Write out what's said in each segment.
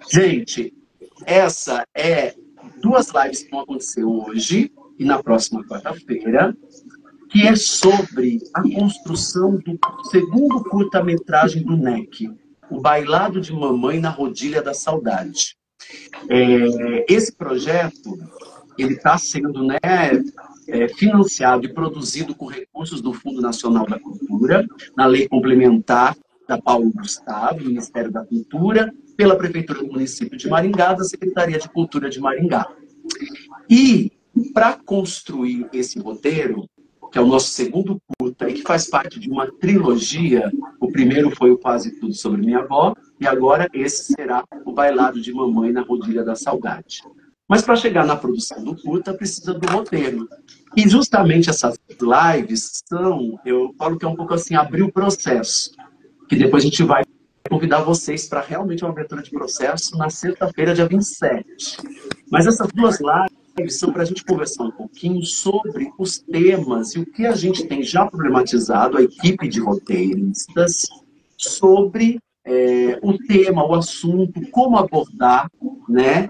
Gente, essa é duas lives que vão acontecer hoje e na próxima quarta-feira, que é sobre a construção do segundo curta-metragem do NEC, O Bailado de Mamãe na Rodilha da Saudade. Esse projeto ele está sendo, né, financiado e produzido com recursos do Fundo Nacional da Cultura, na Lei Complementar da Paulo Gustavo, Ministério da Cultura, pela Prefeitura do município de Maringá, da Secretaria de Cultura de Maringá. E, para construir esse roteiro, que é o nosso segundo curta, e que faz parte de uma trilogia, o primeiro foi o Quase Tudo Sobre Minha Avó, e agora esse será o Bailado de Mamãe na Rodilha da Saudade. Mas para chegar na produção do curta, precisa do roteiro. E justamente essas lives são, eu falo que é um pouco assim, abrir o processo, que depois a gente vai convidar vocês para realmente uma abertura de processo na sexta-feira, dia 27. Mas essas duas lives são para a gente conversar um pouquinho sobre os temas e o que a gente tem já problematizado, a equipe de roteiristas, sobre o tema, o assunto, como abordar, né,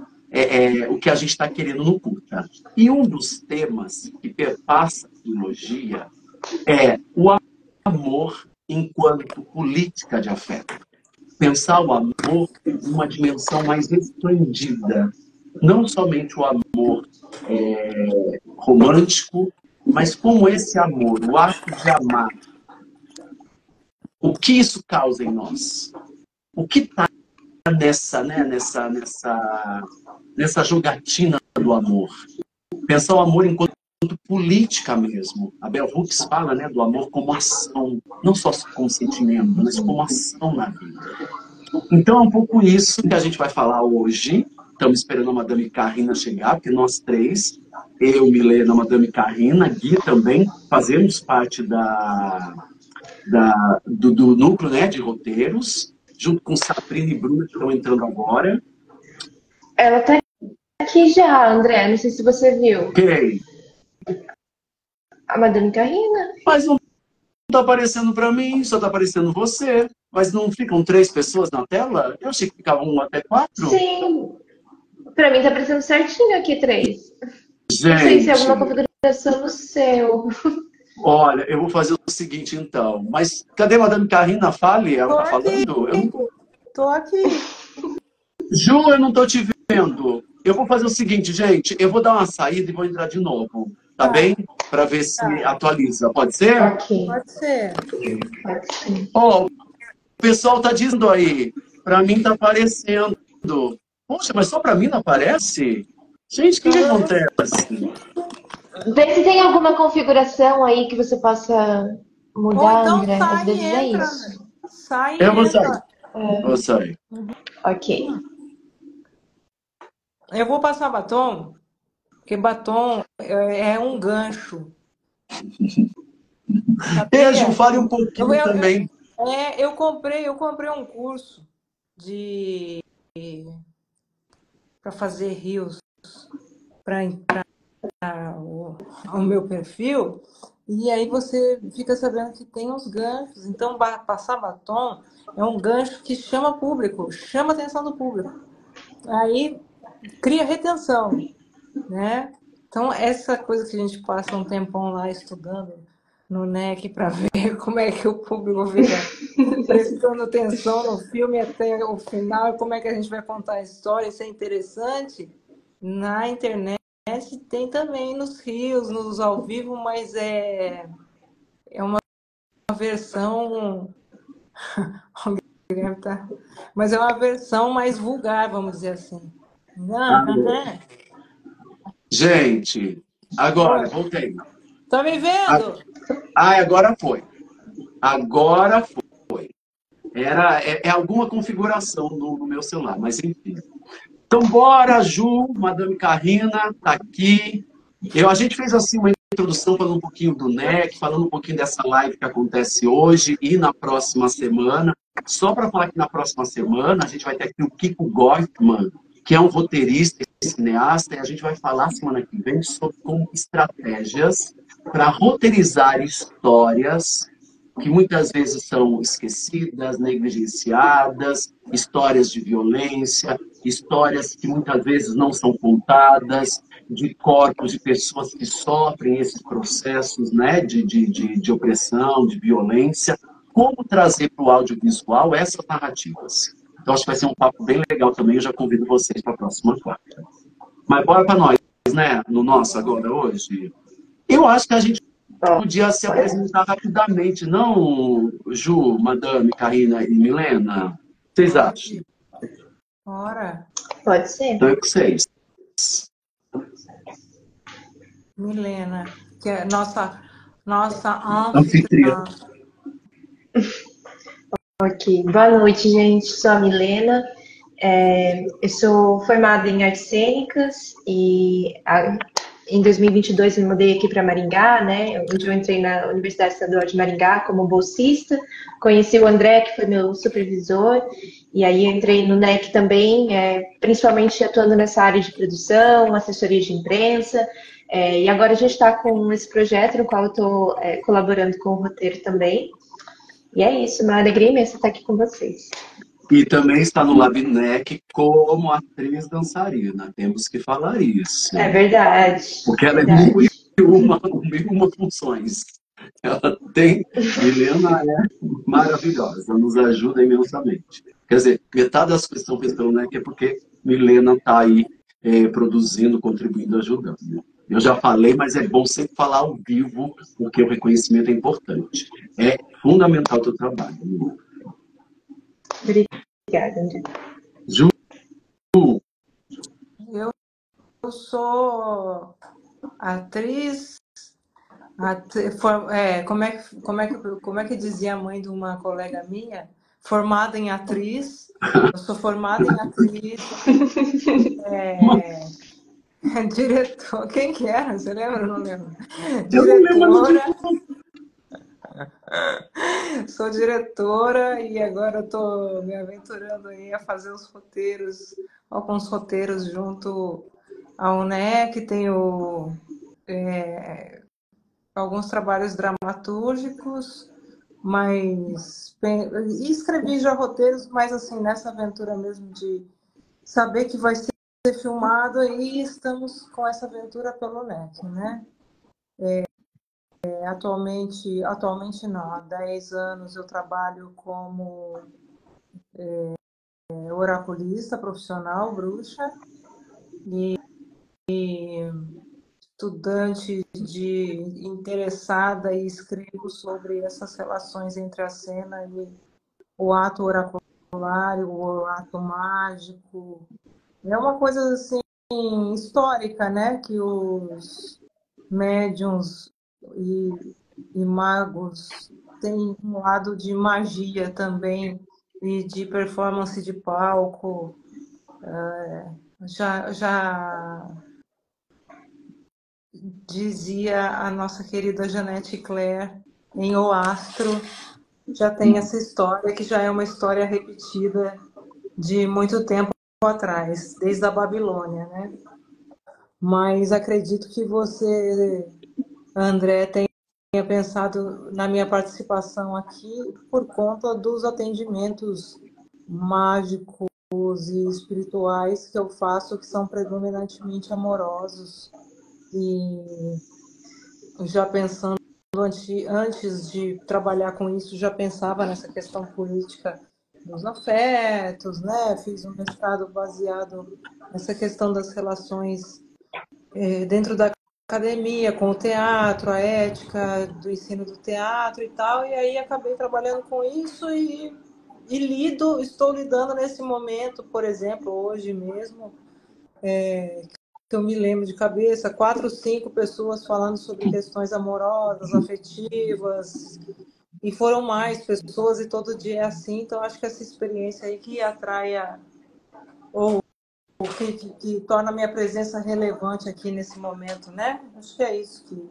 o que a gente está querendo no curta. E um dos temas que perpassa a trilogia é o amor enquanto política de afeto. Pensar o amor numa dimensão mais expandida. Não somente o amor romântico, mas como esse amor, o ato de amar, o que isso causa em nós? O que está nessa jogatina do amor? Pensar o amor enquanto política mesmo. A Bell Hooks fala, né, do amor como ação, não só como sentimento, mas como ação na vida. Então é um pouco isso que a gente vai falar hoje. Estamos esperando a Madame Carrina chegar, porque nós três, eu, Milena, a Madame Carrina, Gui também, fazemos parte do núcleo, né, de roteiros, junto com Sabrina e Bruna, que estão entrando agora. Ela está aqui já, André, não sei se você viu. Quem? A Madame Carrina. Mas não está aparecendo para mim, só está aparecendo você. Mas não ficam 3 pessoas na tela? Eu achei que ficavam 1 até 4. Sim. Para mim está aparecendo certinho aqui 3. Gente, não sei se é alguma configuração no seu. Olha, eu vou fazer o seguinte então. Mas cadê a Madame Carrina? Fale, ela está falando? Tô aqui. Ju, eu não estou te vendo. Eu vou fazer o seguinte, gente. Eu vou dar uma saída e vou entrar de novo. Tá bem? Para ver se atualiza. Pode ser? Ok. Pode ser. Pode ser. Ó, o pessoal está dizendo aí. Para mim está aparecendo. Poxa, mas só para mim não aparece? Gente, o que acontece? Vê se tem alguma configuração aí que você possa mudar, então André. sai Às vezes e é entra. isso. Sai e Eu vou entra. sair. Vou sair. Ok. Eu vou passar batom, porque batom é um gancho. Beijo, fale um pouquinho também. Eu comprei um curso para fazer rios para o meu perfil, e aí você fica sabendo que tem uns ganchos. Então, passar batom é um gancho que chama público, chama a atenção do público. Aí cria retenção, né? Então, essa coisa que a gente passa um tempão lá estudando no NEC para ver como é que o público fica prestando atenção no filme até o final, como é que a gente vai contar a história, isso é interessante. Na internet tem também nos rios, nos ao vivo, mas é uma versão... Mas é uma versão mais vulgar, vamos dizer assim. Gente, agora, voltei. Tá me vendo? Agora foi. Agora foi. É alguma configuração no meu celular, mas enfim. Então, bora, Ju, Madame Carrina, tá aqui. A gente fez assim uma introdução falando um pouquinho do NEC, falando um pouquinho dessa live que acontece hoje e na próxima semana. Só para falar que na próxima semana a gente vai ter aqui o Kiko Goifman, que é um roteirista e cineasta, e a gente vai falar semana que vem sobre como estratégias para roteirizar histórias que muitas vezes são esquecidas, negligenciadas, histórias de violência, histórias que muitas vezes não são contadas, de corpos de pessoas que sofrem esses processos, né, de opressão, de violência. Como trazer para o audiovisual essas narrativas? Então, acho que vai ser um papo bem legal também. Eu já convido vocês para a próxima quarta. Mas bora para nós, né? No nosso agora, hoje. Eu acho que a gente podia se apresentar rapidamente, não, Ju, Madame, Karina e Milena? Vocês acham? Bora. Pode ser. Então é com vocês. Milena, que é nossa Anfitriã. anfitriã. Ok. Boa noite, gente. Sou a Milena. Eu sou formada em artes cênicas e em 2022 me mudei aqui para Maringá, né? Onde eu entrei na Universidade Estadual de Maringá como bolsista. Conheci o André, que foi meu supervisor, e aí eu entrei no NEC também, principalmente atuando nessa área de produção, assessoria de imprensa. E agora a gente está com esse projeto no qual eu estou colaborando com o roteiro também. E é isso, uma alegria imensa estar aqui com vocês. E também está no LabNEC como atriz dançarina. Temos que falar isso. É verdade. Porque ela é mil funções. Ela tem... Milena é maravilhosa, nos ajuda imensamente. Quer dizer, metade das coisas que estão feitas pelo NEC é porque Milena está aí produzindo, contribuindo, ajudando. Eu já falei, mas é bom sempre falar ao vivo, porque o reconhecimento é importante. É fundamental o teu trabalho. Obrigada, André. Ju, Eu sou atriz, como é que dizia a mãe de uma colega minha? Formada em atriz. Eu sou formada em atriz. Diretor, quem que era? Você lembra? Eu não lembro. Diretora. Sou diretora e agora estou me aventurando aí a fazer os roteiros, alguns roteiros junto ao NEC, tenho alguns trabalhos dramatúrgicos, mas e escrevi já roteiros, mas assim, nessa aventura mesmo de saber que vai ser filmado e estamos com essa aventura pelo NEC, né? Atualmente não, há 10 anos eu trabalho como oraculista profissional, bruxa, e estudante interessada e escrevo sobre essas relações entre a cena e o ato oracular, o ato mágico. É uma coisa assim histórica, né? Que os médiuns e magos têm um lado de magia também e de performance de palco. Já dizia a nossa querida Janete Claire em O Astro, já tem essa história que já é uma história repetida de muito tempo atrás, desde a Babilônia, né? Mas acredito que você, André, tenha pensado na minha participação aqui por conta dos atendimentos mágicos e espirituais que eu faço, que são predominantemente amorosos. E já pensando, antes de trabalhar com isso, já pensava nessa questão política dos afetos, né? Fiz um mestrado baseado nessa questão das relações dentro da academia, com o teatro, a ética do ensino do teatro e tal, e aí acabei trabalhando com isso e estou lidando nesse momento, por exemplo, hoje mesmo, que eu me lembro de cabeça, 4 ou 5 pessoas falando sobre questões amorosas, afetivas, e foram mais pessoas, e todo dia é assim, então acho que essa experiência aí que atrai ou que torna a minha presença relevante aqui nesse momento, né? Acho que é isso que...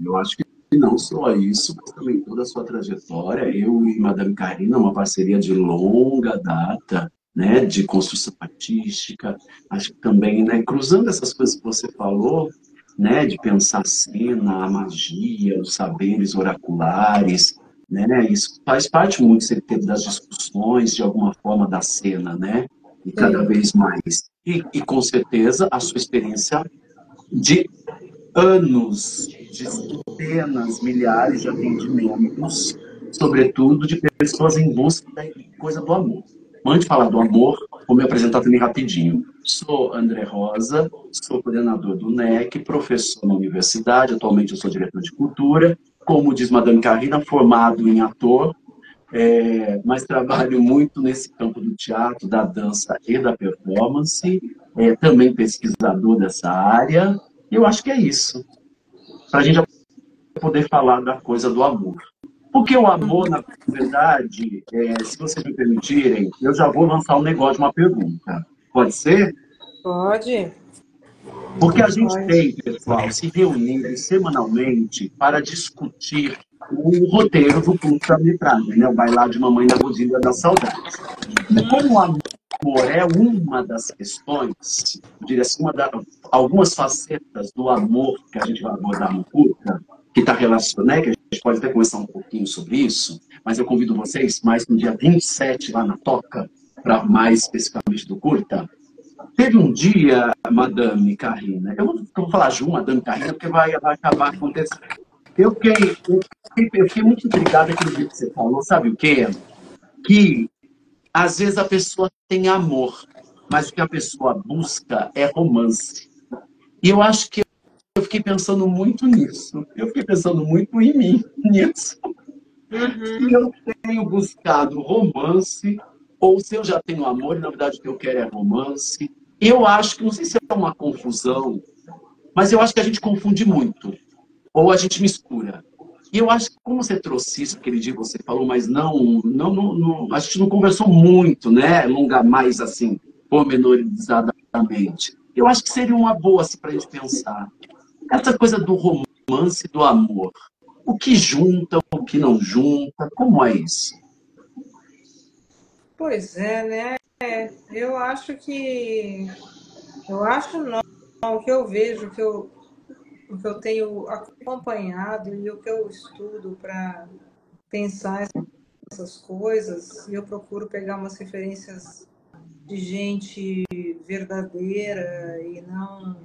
Eu acho que não só isso, mas também toda a sua trajetória. Eu e Madame Karina, uma parceria de longa data, né, de construção artística. Acho que também, né, cruzando essas coisas que você falou, né, de pensar a cena, a magia, os saberes oraculares, né? Isso faz parte muito sempre das discussões, de alguma forma, da cena, né? E cada Sim. vez mais. E com certeza, a sua experiência de anos, de centenas, milhares de atendimentos, sobretudo de pessoas em busca da coisa do amor. Antes de falar do amor, vou me apresentar também rapidinho. Sou André Rosa, sou coordenador do NEC, professor na universidade, atualmente eu sou diretor de cultura, como diz Madame Carina, formado em ator, mas trabalho muito nesse campo do teatro, da dança e da performance, também pesquisador dessa área, e eu acho que é isso, para a gente poder falar da coisa do amor. Porque o amor, na verdade, se vocês me permitirem, eu já vou lançar um negócio de uma pergunta. Pode ser? Pode? Porque a gente Pode. tem, pessoal, se reunido semanalmente para discutir o roteiro do curta-metragem, né? O Bailar de Mamãe na Rodilha da Saudade. E como o amor é uma das questões, eu diria assim, algumas facetas do amor que a gente vai abordar no curta, que está relacionado, né? Que a gente pode até conversar um pouquinho sobre isso, mas eu convido vocês mais no dia 27, lá na Toca, para mais especificamente do curta. Teve um dia, Madame Carina, eu vou falar Ju, Madame Carina, porque vai acabar acontecendo. Eu fiquei muito intrigado aquele dia que você falou, sabe o quê? Que às vezes a pessoa tem amor, mas o que a pessoa busca é romance. E eu acho que eu fiquei pensando muito nisso. Eu fiquei pensando muito em mim, nisso. Se Uhum. eu tenho buscado romance, ou se eu já tenho amor, e na verdade o que eu quero é romance. Eu acho que, não sei se é uma confusão, mas eu acho que a gente confunde muito, ou a gente mistura. E eu acho que, como você trouxe isso, aquele dia você falou, mas a gente não conversou muito, né? Mais assim, pormenorizadamente. Eu acho que seria uma boa assim, para a gente pensar. Essa coisa do romance e do amor. O que junta, o que não junta, como é isso? Pois é, né? Eu acho que. Eu acho não. O que eu vejo, o que eu tenho acompanhado e o que eu estudo para pensar essas coisas, e eu procuro pegar umas referências de gente verdadeira e não.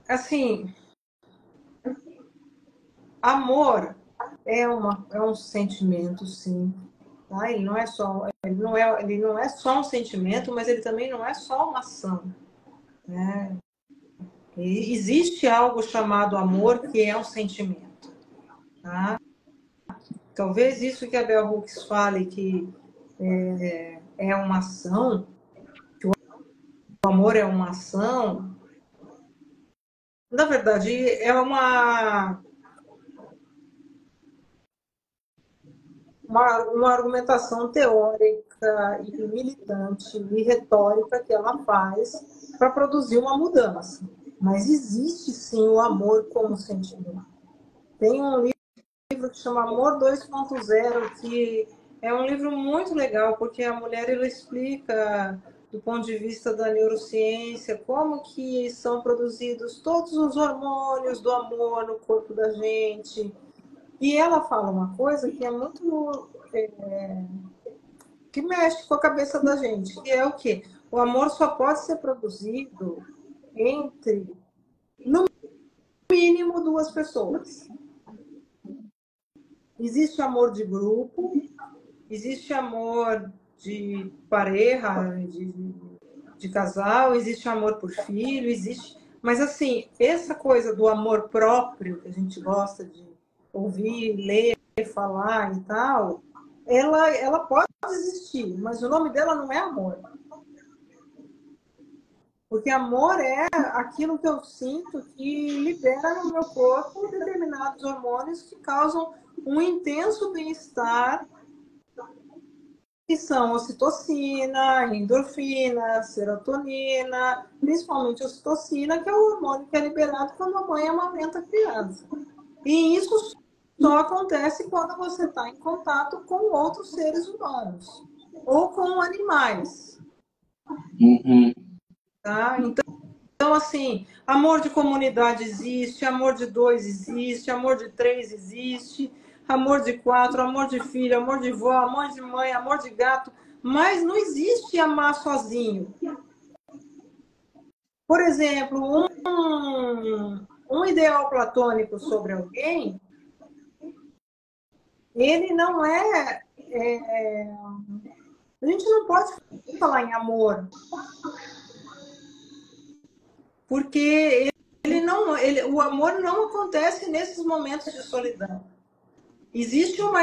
Assim, amor é um sentimento, sim. Tá? Ele não é só um sentimento, mas ele também não é só uma ação. Né? E existe algo chamado amor que é um sentimento. Tá? Talvez isso que a Bell Hooks fale que é uma ação, que o amor é uma ação, na verdade é uma argumentação teórica e militante e retórica que ela faz para produzir uma mudança. Mas existe sim o amor como sentimento. Tem um livro que chama Amor 2.0, que é um livro muito legal, porque a mulher ela explica do ponto de vista da neurociência como que são produzidos todos os hormônios do amor no corpo da gente. E ela fala uma coisa que é muito que mexe com a cabeça da gente, que é o quê? O amor só pode ser produzido entre, no mínimo, duas pessoas. Existe amor de grupo, existe amor de pareja, de casal, existe amor por filho, existe. Mas, assim, essa coisa do amor próprio, que a gente gosta de ouvir, ler, falar e tal, ela pode existir, mas o nome dela não é amor. Porque amor é aquilo que eu sinto que libera no meu corpo determinados hormônios que causam um intenso bem-estar, que são ocitocina, endorfina, serotonina, principalmente ocitocina, que é o hormônio que é liberado quando a mãe amamenta a criança. E isso só acontece quando você está em contato com outros seres humanos ou com animais. Uhum. Tá? Então, assim, amor de comunidade existe, amor de dois existe, amor de três existe. amor de quatro, amor de filho, amor de vó, amor de mãe, amor de gato, mas não existe amar sozinho. Por exemplo, um ideal platônico sobre alguém, ele não a gente não pode falar em amor, porque o amor não acontece nesses momentos de solidão. Existe uma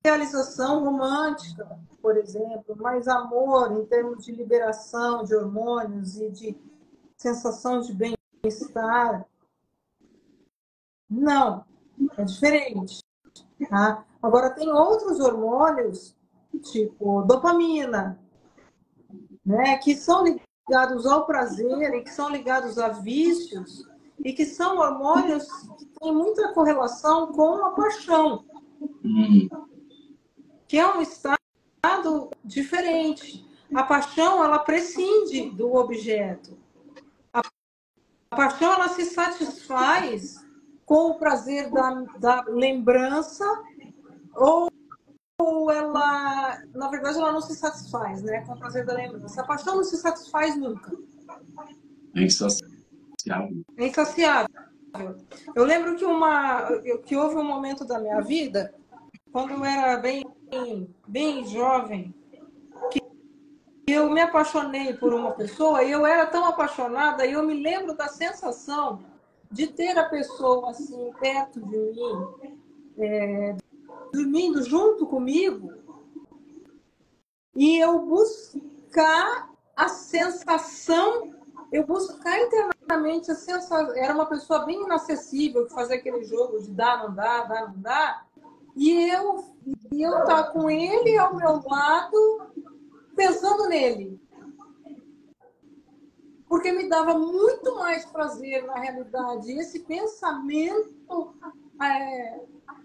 idealização romântica, por exemplo, mas amor em termos de liberação de hormônios e de sensação de bem-estar, não, é diferente. Tá? Agora, tem outros hormônios, tipo dopamina, né, que são ligados ao prazer e que são ligados a vícios e que são hormônios que têm muita correlação com a paixão, que é um estado diferente. A paixão, ela prescinde do objeto. A paixão, ela se satisfaz com o prazer da lembrança ou ela, na verdade, ela não se satisfaz, né, com o prazer da lembrança. A paixão não se satisfaz nunca. É insaciável. É insaciável. Eu lembro que houve um momento da minha vida, quando eu era bem jovem, que eu me apaixonei por uma pessoa e eu era tão apaixonada e eu me lembro da sensação de ter a pessoa assim perto de mim, dormindo junto comigo, e eu buscar a sensação, eu buscar internamente a sensação. Era uma pessoa bem inacessível que fazia aquele jogo de dá, não dá, dá, não dá, e eu estar com ele ao meu lado, pensando nele. Porque me dava muito mais prazer, na realidade, esse pensamento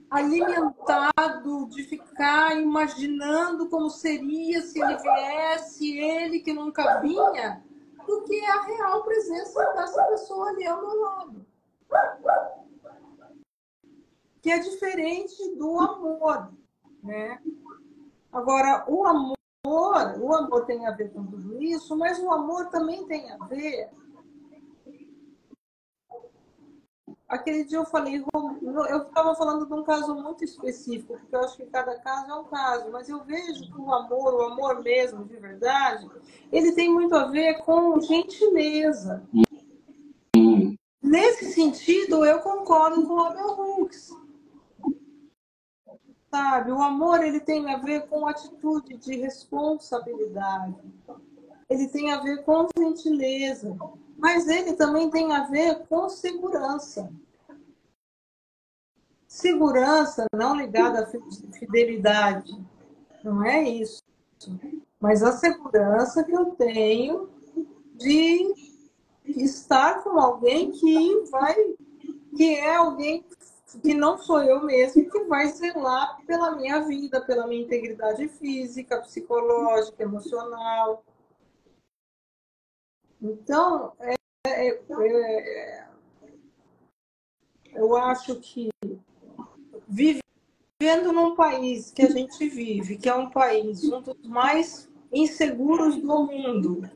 alimentado de ficar imaginando como seria se ele viesse, ele que nunca vinha, do que a real presença dessa pessoa ali ao meu lado. Que é diferente do amor, né? Agora, o amor tem a ver com tudo isso, mas o amor também tem a ver. Aquele dia eu falei, eu estava falando de um caso muito específico, porque eu acho que cada caso é um caso, mas eu vejo que o amor mesmo, de verdade, ele tem muito a ver com gentileza. Nesse sentido, eu concordo com o Bell Hooks. Sabe, o amor, ele tem a ver com atitude de responsabilidade. Ele tem a ver com gentileza, mas ele também tem a ver com segurança. Segurança não ligada à fidelidade, não é isso. Mas a segurança que eu tenho de estar com alguém que é alguém que não sou eu mesmo, que vai zelar pela minha vida, pela minha integridade física, psicológica, emocional. Então, eu acho que vivendo num país que a gente vive, que é um país um dos mais inseguros do mundo,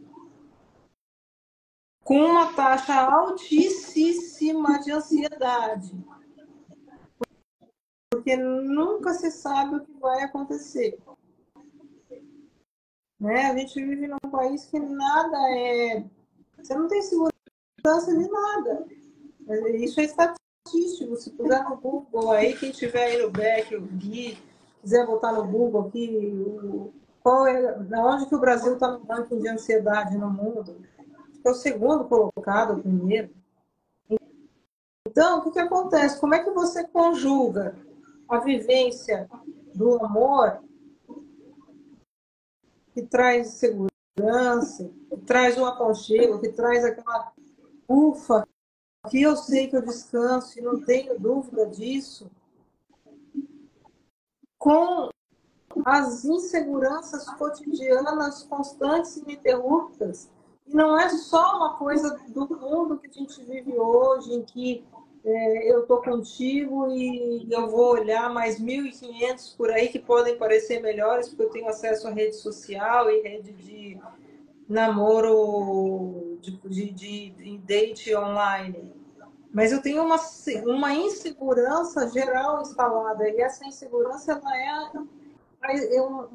com uma taxa altíssima de ansiedade, porque nunca se sabe o que vai acontecer. Né? A gente vive num país que nada é... Você não tem segurança de nada. Isso é estatístico. Se puser no Google aí, quem tiver aí no Beck, o Gui, quiser botar no Google aqui, da onde que o Brasil está no ranking de ansiedade no mundo? É o segundo colocado, o primeiro. Então, o que acontece? Como é que você conjuga a vivência do amor, que traz segurança, que traz um aconchego, que traz aquela ufa, que eu sei que eu descanso e não tenho dúvida disso, com as inseguranças cotidianas constantes e ininterruptas. E não é só uma coisa do mundo que a gente vive hoje, em que eu estou contigo e eu vou olhar mais 1.500 por aí que podem parecer melhores, porque eu tenho acesso à rede social e rede de namoro, de date online. Mas eu tenho uma insegurança geral instalada, e essa insegurança ela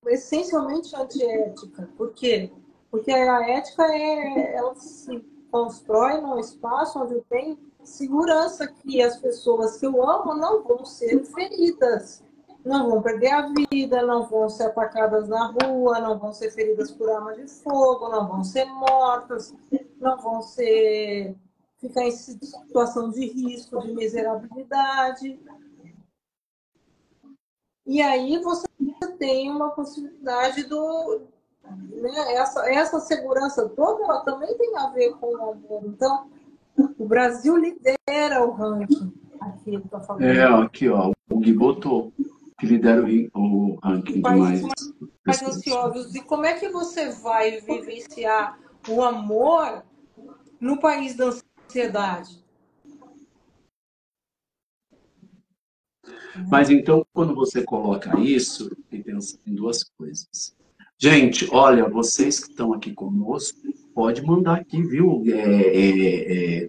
essencialmente antiética. Por quê? Porque a ética ela se constrói num espaço onde eu tenho segurança que as pessoas que eu amo não vão ser feridas, não vão perder a vida, não vão ser atacadas na rua, não vão ser feridas por arma de fogo, não vão ser mortas, não vão ficar em situação de risco, de miserabilidade. E aí você tem uma possibilidade né, essa segurança toda, ela também tem a ver com o amor. Então, o Brasil lidera o ranking aqui, tô falando. Aqui, ó, o Gui botou que lidera o ranking de mais ansiosos. E como é que você vai vivenciar o amor no país da ansiedade? Mas então, quando você coloca isso, tem que pensar em duas coisas. Gente, olha, vocês que estão aqui conosco, pode mandar aqui, viu?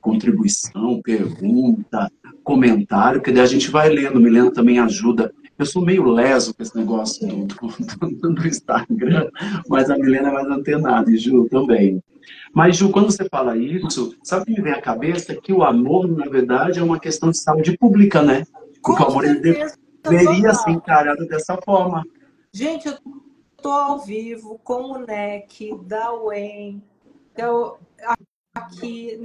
Contribuição, pergunta, comentário, que daí a gente vai lendo. Milena também ajuda. Eu sou meio leso com esse negócio do Instagram, mas a Milena é mais antenada, e Ju também. Mas, Ju, quando você fala isso, sabe o que me vem à cabeça? Que o amor, na verdade, é uma questão de saúde pública, né? Porque o amor ele deveria ser encarado dessa forma. Gente, eu estou ao vivo com o NEC da UEM, aqui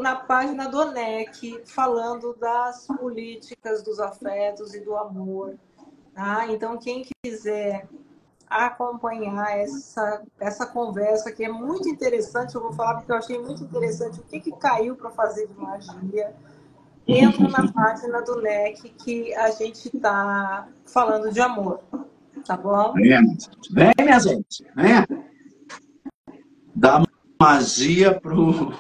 na página do NEC, falando das políticas dos afetos e do amor. Tá? Então, quem quiser acompanhar essa conversa, que é muito interessante, eu vou falar porque eu achei muito interessante o que caiu para fazer de magia. Entra na página do NEC que a gente está falando de amor, tá bom? Vem, minha gente, vem. Dá magia pro...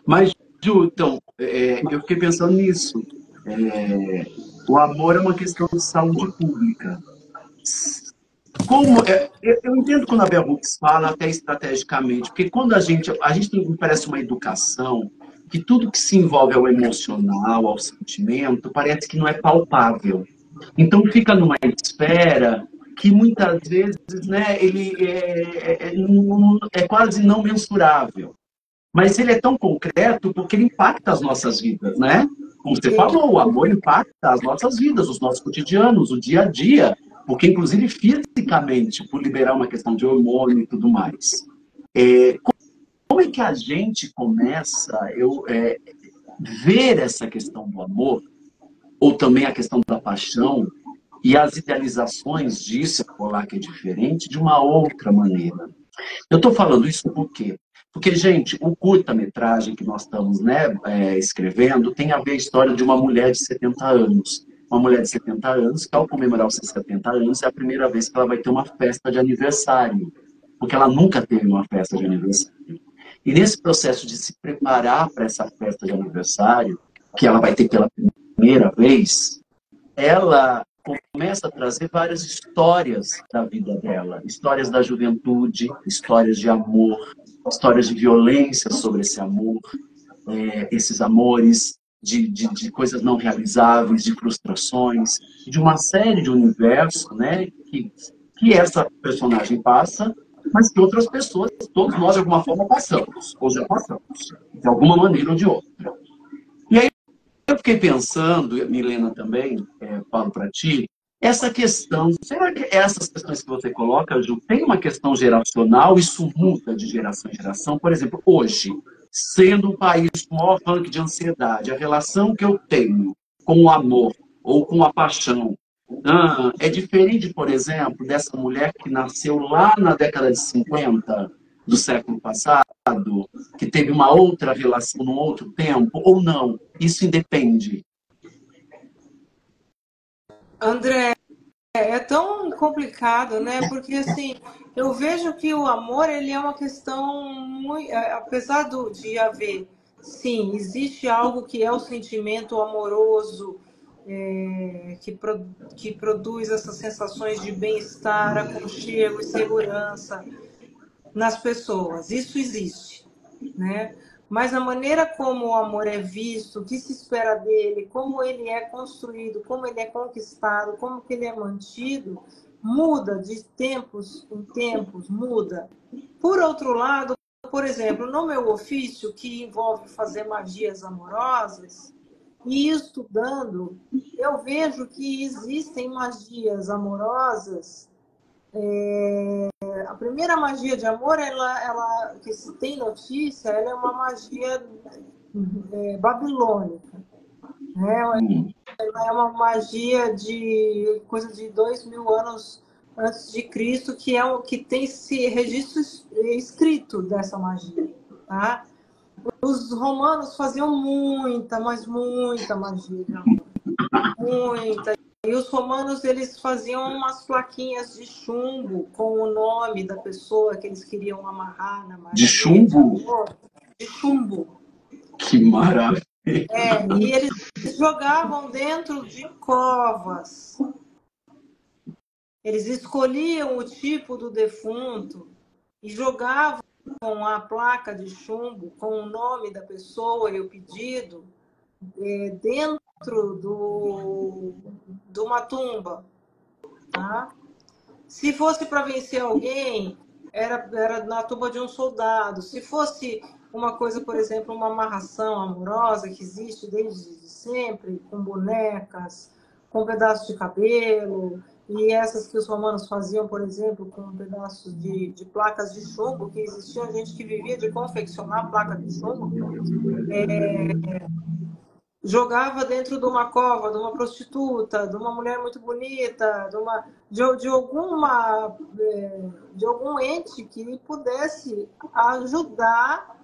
Mas, Ju, então, eu fiquei pensando nisso. O amor é uma questão de saúde pública. Eu entendo quando a Bell Hooks fala até estrategicamente, porque quando a gente tem, parece uma educação que tudo que se envolve ao emocional, ao sentimento, parece que não é palpável. Então fica numa esfera que muitas vezes, né, ele é quase não mensurável. Mas ele é tão concreto porque ele impacta as nossas vidas, né? Como você falou, o amor impacta as nossas vidas, os nossos cotidianos, o dia a dia, porque inclusive fisicamente, por liberar uma questão de hormônio e tudo mais. Como é que a gente começa a ver essa questão do amor, ou também a questão da paixão, e as idealizações disso, falar que é diferente, de uma outra maneira? Eu estou falando isso por quê? Porque, gente, o curta-metragem que nós estamos, né, escrevendo tem a ver a história de uma mulher de 70 anos. Uma mulher de 70 anos, que ao comemorar os seus 70 anos, é a primeira vez que ela vai ter uma festa de aniversário. Porque ela nunca teve uma festa de aniversário. E nesse processo de se preparar para essa festa de aniversário, que ela vai ter pela primeira vez, ela começa a trazer várias histórias da vida dela. Histórias da juventude, histórias de amor, histórias de violência sobre esse amor, esses amores, de coisas não realizáveis, de frustrações, de uma série de universo, né, que essa personagem passa, mas que outras pessoas, todos nós de alguma forma passamos, ou já passamos, de alguma maneira ou de outra. E aí eu fiquei pensando, Milena também, falo para ti, essa questão, será que essas questões que você coloca, Ju, tem uma questão geracional, isso muda de geração em geração? Por exemplo, hoje, sendo um país com o maior ranking de ansiedade, a relação que eu tenho com o amor ou com a paixão é diferente, por exemplo, dessa mulher que nasceu lá na década de 50 do século passado, que teve uma outra relação num outro tempo, ou não? Isso independe. André, é tão complicado, né? Porque, assim, eu vejo que o amor, ele é uma questão muito... Apesar de haver sim, existe algo que é o sentimento amoroso, que produz essas sensações de bem-estar, aconchego e segurança nas pessoas. Isso existe, né? Mas a maneira como o amor é visto, o que se espera dele, como ele é construído, como ele é conquistado, como que ele é mantido, muda de tempos em tempos, muda. Por outro lado, por exemplo, no meu ofício, que envolve fazer magias amorosas, e estudando, eu vejo que existem magias amorosas. A primeira magia de amor, ela que se tem notícia, ela é uma magia babilônica, né? Ela é uma magia de coisa de 2000 anos antes de Cristo, que é o que tem esse registro escrito dessa magia, tá? Os romanos faziam muita, mas muita magia de amor, muita. E os romanos, eles faziam umas plaquinhas de chumbo com o nome da pessoa que eles queriam amarrar na De magia de chumbo? amor. De chumbo. Que maravilha! E eles jogavam dentro de covas. Eles escolhiam o tipo do defunto e jogavam a placa de chumbo com o nome da pessoa e o pedido dentro de uma tumba, tá? Se fosse para vencer alguém, era na tumba de um soldado. Se fosse uma coisa, por exemplo, uma amarração amorosa que existe desde sempre, com bonecas, com pedaços de cabelo, e essas que os romanos faziam, por exemplo, com pedaços de placas de chumbo, que existia gente que vivia de confeccionar placa de chumbo, jogava dentro de uma cova, de uma prostituta, de uma mulher muito bonita, de algum ente que pudesse ajudar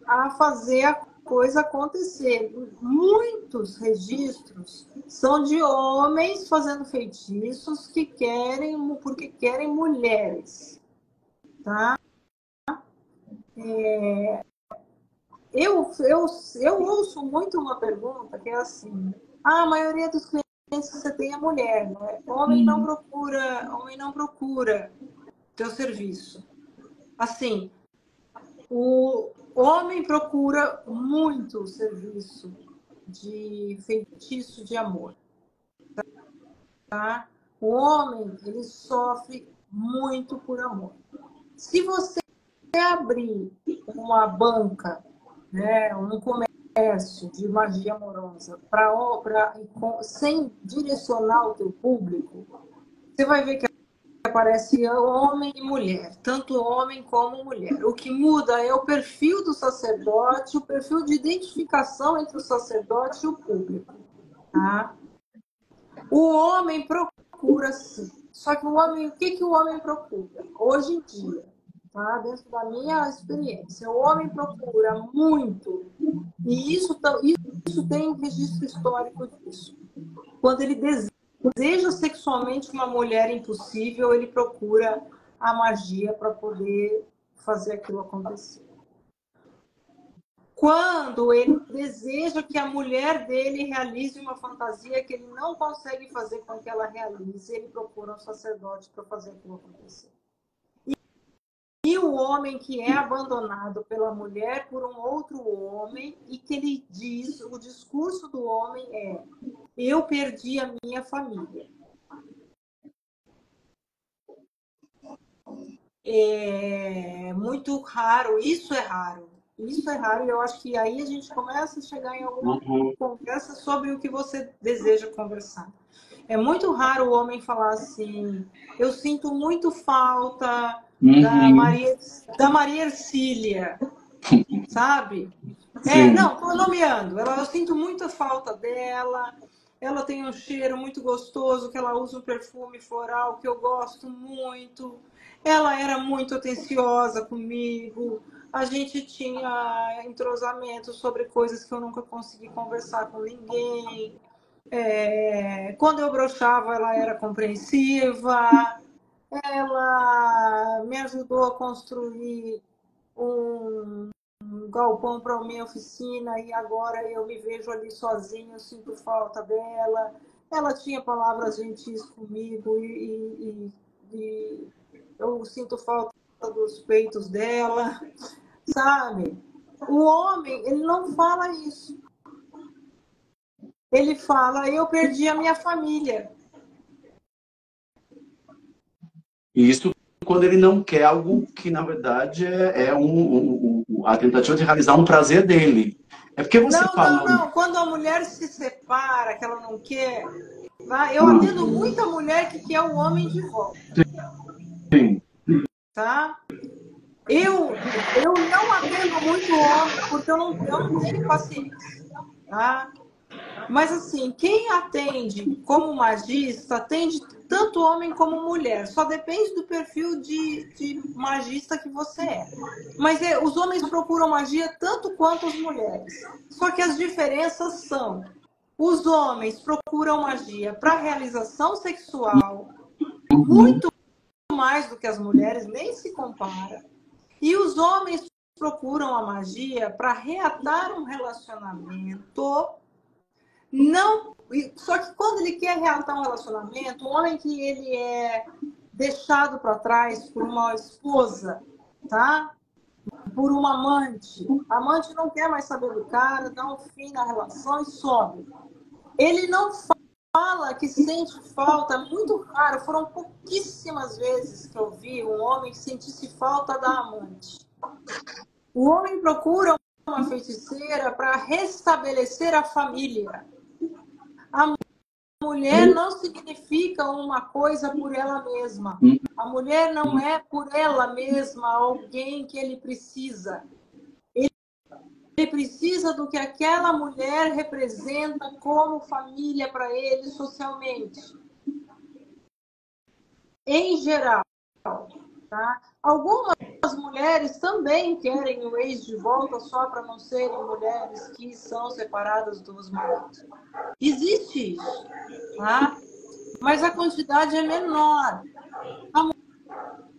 a fazer a coisa acontecer. Muitos registros são de homens fazendo feitiços porque querem mulheres, tá? Eu ouço muito uma pergunta que é assim: a maioria dos clientes que você tem é mulher, né? Homem não procura teu serviço. Assim, o homem procura muito o serviço de feitiço de amor, tá? O homem, ele sofre muito por amor. Se você abrir uma banca, né, um comércio de magia amorosa sem direcionar o teu público, você vai ver que aparece homem e mulher, tanto homem como mulher. O que muda é o perfil do sacerdote, o perfil de identificação entre o sacerdote e o público, tá? O homem procura sim. Só que o que o homem procura? Hoje em dia, tá? Dentro da minha experiência, o homem procura muito, e isso tem registro histórico disso. Quando ele deseja sexualmente uma mulher impossível, ele procura a magia para poder fazer aquilo acontecer. Quando ele deseja que a mulher dele realize uma fantasia que ele não consegue fazer com que ela realize, ele procura um sacerdote para fazer aquilo acontecer. E o homem que é abandonado pela mulher por um outro homem e que ele diz, o discurso do homem é: eu perdi a minha família. É muito raro, isso é raro. Isso é raro e eu acho que aí a gente começa a chegar em alguma conversa sobre o que você deseja conversar. É muito raro o homem falar assim: eu sinto muito falta da Maria Ercília, sabe? Não, tô nomeando. Eu sinto muita falta dela. Ela tem um cheiro muito gostoso, que ela usa um perfume floral que eu gosto muito. Ela era muito atenciosa comigo. A gente tinha entrosamento sobre coisas que eu nunca consegui conversar com ninguém. Quando eu broxava, ela era compreensiva. Ela me ajudou a construir um galpão para a minha oficina e agora eu me vejo ali sozinha, eu sinto falta dela. Ela tinha palavras gentis comigo e eu sinto falta dos peitos dela, sabe? O homem, ele não fala isso. Ele fala, eu perdi a minha família. E isso quando ele não quer algo que, na verdade, é a tentativa de realizar um prazer dele. É porque você falou... Não. Quando a mulher se separa, que ela não quer... Eu atendo muita mulher que quer o homem de volta. Sim. Tá? Eu não atendo muito homem, porque eu não tenho paciência. Tá? Mas, assim, quem atende como magista, atende tanto homem como mulher. Só depende do perfil de magista que você é. Mas os homens procuram magia tanto quanto as mulheres. Só que as diferenças são: os homens procuram magia para realização sexual, muito mais do que as mulheres, nem se compara. E os homens procuram a magia para reatar um relacionamento. Não, só que quando ele quer reatar um relacionamento, um homem que ele é deixado para trás por uma esposa, tá? Por uma amante. A amante não quer mais saber do cara, dá um fim na relação e some. Ele não fala que sente falta, é muito raro, foram pouquíssimas vezes que eu vi um homem que sentisse falta da amante. O homem procura uma feiticeira para restabelecer a família. A mulher não significa uma coisa por ela mesma. A mulher não é por ela mesma alguém que ele precisa. Ele precisa do que aquela mulher representa como família para ele socialmente. Em geral, tá? Algumas mulheres também querem o ex de volta só para não serem mulheres que são separadas dos maridos. Existe isso, tá? Mas a quantidade é menor. A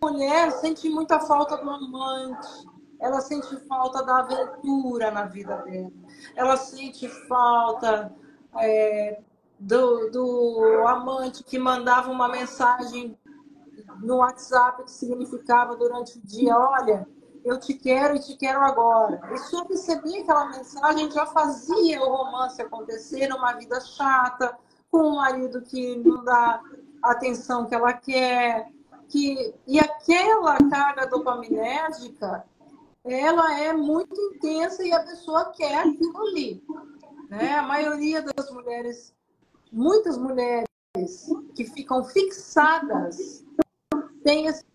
mulher sente muita falta do amante, ela sente falta da aventura na vida dela, ela sente falta do amante que mandava uma mensagem no WhatsApp que significava durante o dia: olha, eu te quero e te quero agora. E só receber aquela mensagem já fazia o romance acontecer numa vida chata, com um marido que não dá a atenção que ela quer. E aquela carga dopaminérgica, ela é muito intensa e a pessoa quer aquilo ali. Né? A maioria das mulheres, muitas mulheres que ficam fixadas, tem esse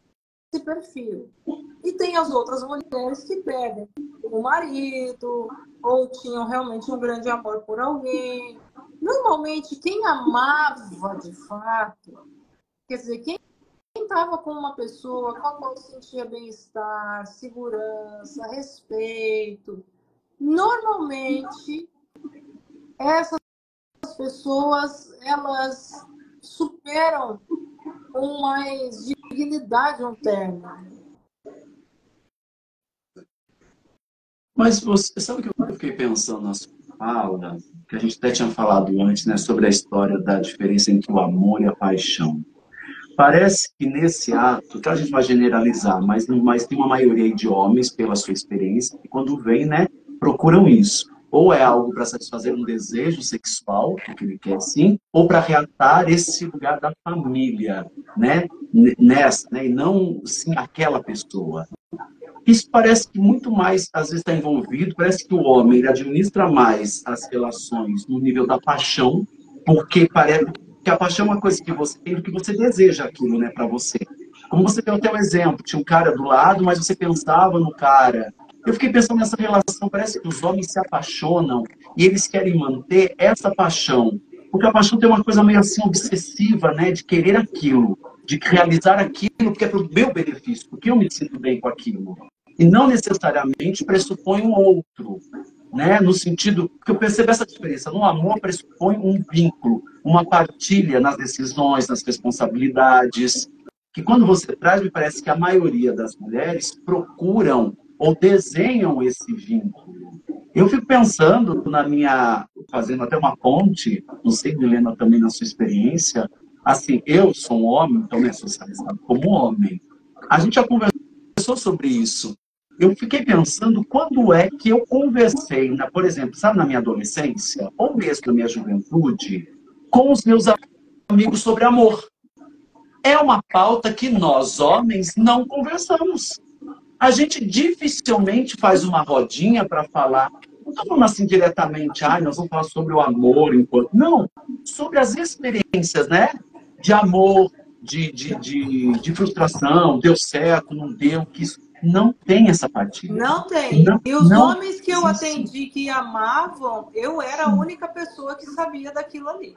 perfil. E tem as outras mulheres que perdem o marido, ou tinham realmente um grande amor por alguém. Normalmente, quem amava de fato, quer dizer, quem estava com uma pessoa com a qual sentia bem-estar, segurança, respeito, normalmente essas pessoas, elas superam com mais dignidade um término. Mas você sabe o que eu fiquei pensando na sua fala, que a gente até tinha falado antes, né, sobre a história da diferença entre o amor e a paixão. Parece que nesse ato, que a gente vai generalizar, mas tem uma maioria de homens, pela sua experiência, que quando vem, né, procuram isso. Ou é algo para satisfazer um desejo sexual, que ele quer sim, ou para reatar esse lugar da família, né, nessa, né, e não sim aquela pessoa. Isso parece que muito mais, às vezes, está envolvido, parece que o homem ele administra mais as relações no nível da paixão, porque parece que a paixão é uma coisa que você tem, do que você deseja aquilo, né, para você. Como você deu até um exemplo, tinha um cara do lado, mas você pensava no cara. Eu fiquei pensando nessa relação, parece que os homens se apaixonam e eles querem manter essa paixão. Porque a paixão tem uma coisa meio assim obsessiva, né, de querer aquilo, de realizar aquilo, porque é para o meu benefício, porque eu me sinto bem com aquilo. E não necessariamente pressupõe um outro, né? No sentido que eu percebo essa diferença. No amor pressupõe um vínculo, uma partilha nas decisões, nas responsabilidades, que quando você traz, me parece que a maioria das mulheres procuram ou desenham esse vínculo. Eu fico pensando fazendo até uma ponte, não sei, Milena, também na sua experiência, assim, eu sou um homem, então né, socializado como homem. A gente já conversou sobre isso. Eu fiquei pensando quando é que eu conversei, por exemplo, sabe, na minha adolescência, ou mesmo na minha juventude, com os meus amigos sobre amor. É uma pauta que nós, homens, não conversamos. A gente dificilmente faz uma rodinha para falar, não estou falando assim diretamente, nós vamos falar sobre o amor enquanto. Não, sobre as experiências, né? De amor, de frustração, deu certo, não deu, que isso não tem essa partilha. Não tem. Não, E os não homens que eu existe. atendi que amavam, eu era a única pessoa que sabia daquilo ali.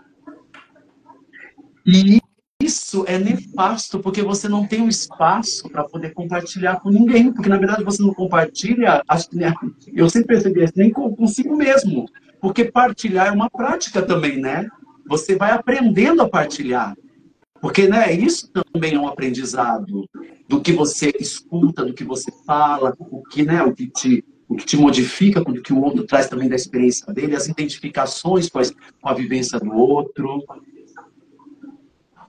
E isso é nefasto, porque você não tem um espaço para poder compartilhar com ninguém. Porque, na verdade, você não compartilha, acho que eu sempre percebi isso, nem consigo mesmo. Porque partilhar é uma prática também, né? Você vai aprendendo a partilhar. Porque, né, isso também é um aprendizado do que você escuta, do que você fala, o que te modifica, o que o outro traz também da experiência dele, as identificações com a vivência do outro.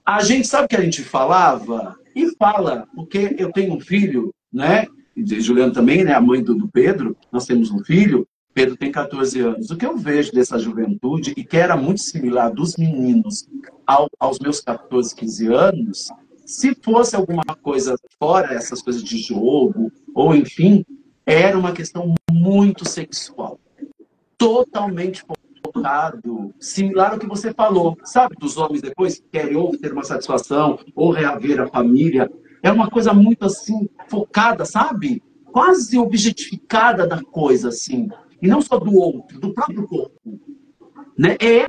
A gente sabe que a gente falava e fala, porque eu tenho um filho, né? E Juliana também, né? A mãe do Pedro, nós temos um filho. Pedro tem 14 anos. O que eu vejo dessa juventude, e que era muito similar dos meninos aos meus 14, 15 anos, se fosse alguma coisa fora essas coisas de jogo, ou enfim, era uma questão muito sexual. Totalmente focado, similar ao que você falou, sabe, dos homens depois que querem ou ter uma satisfação, ou reaver a família. É uma coisa muito assim, focada, sabe? Quase objetificada da coisa, assim. E não só do outro, do próprio corpo. Né? É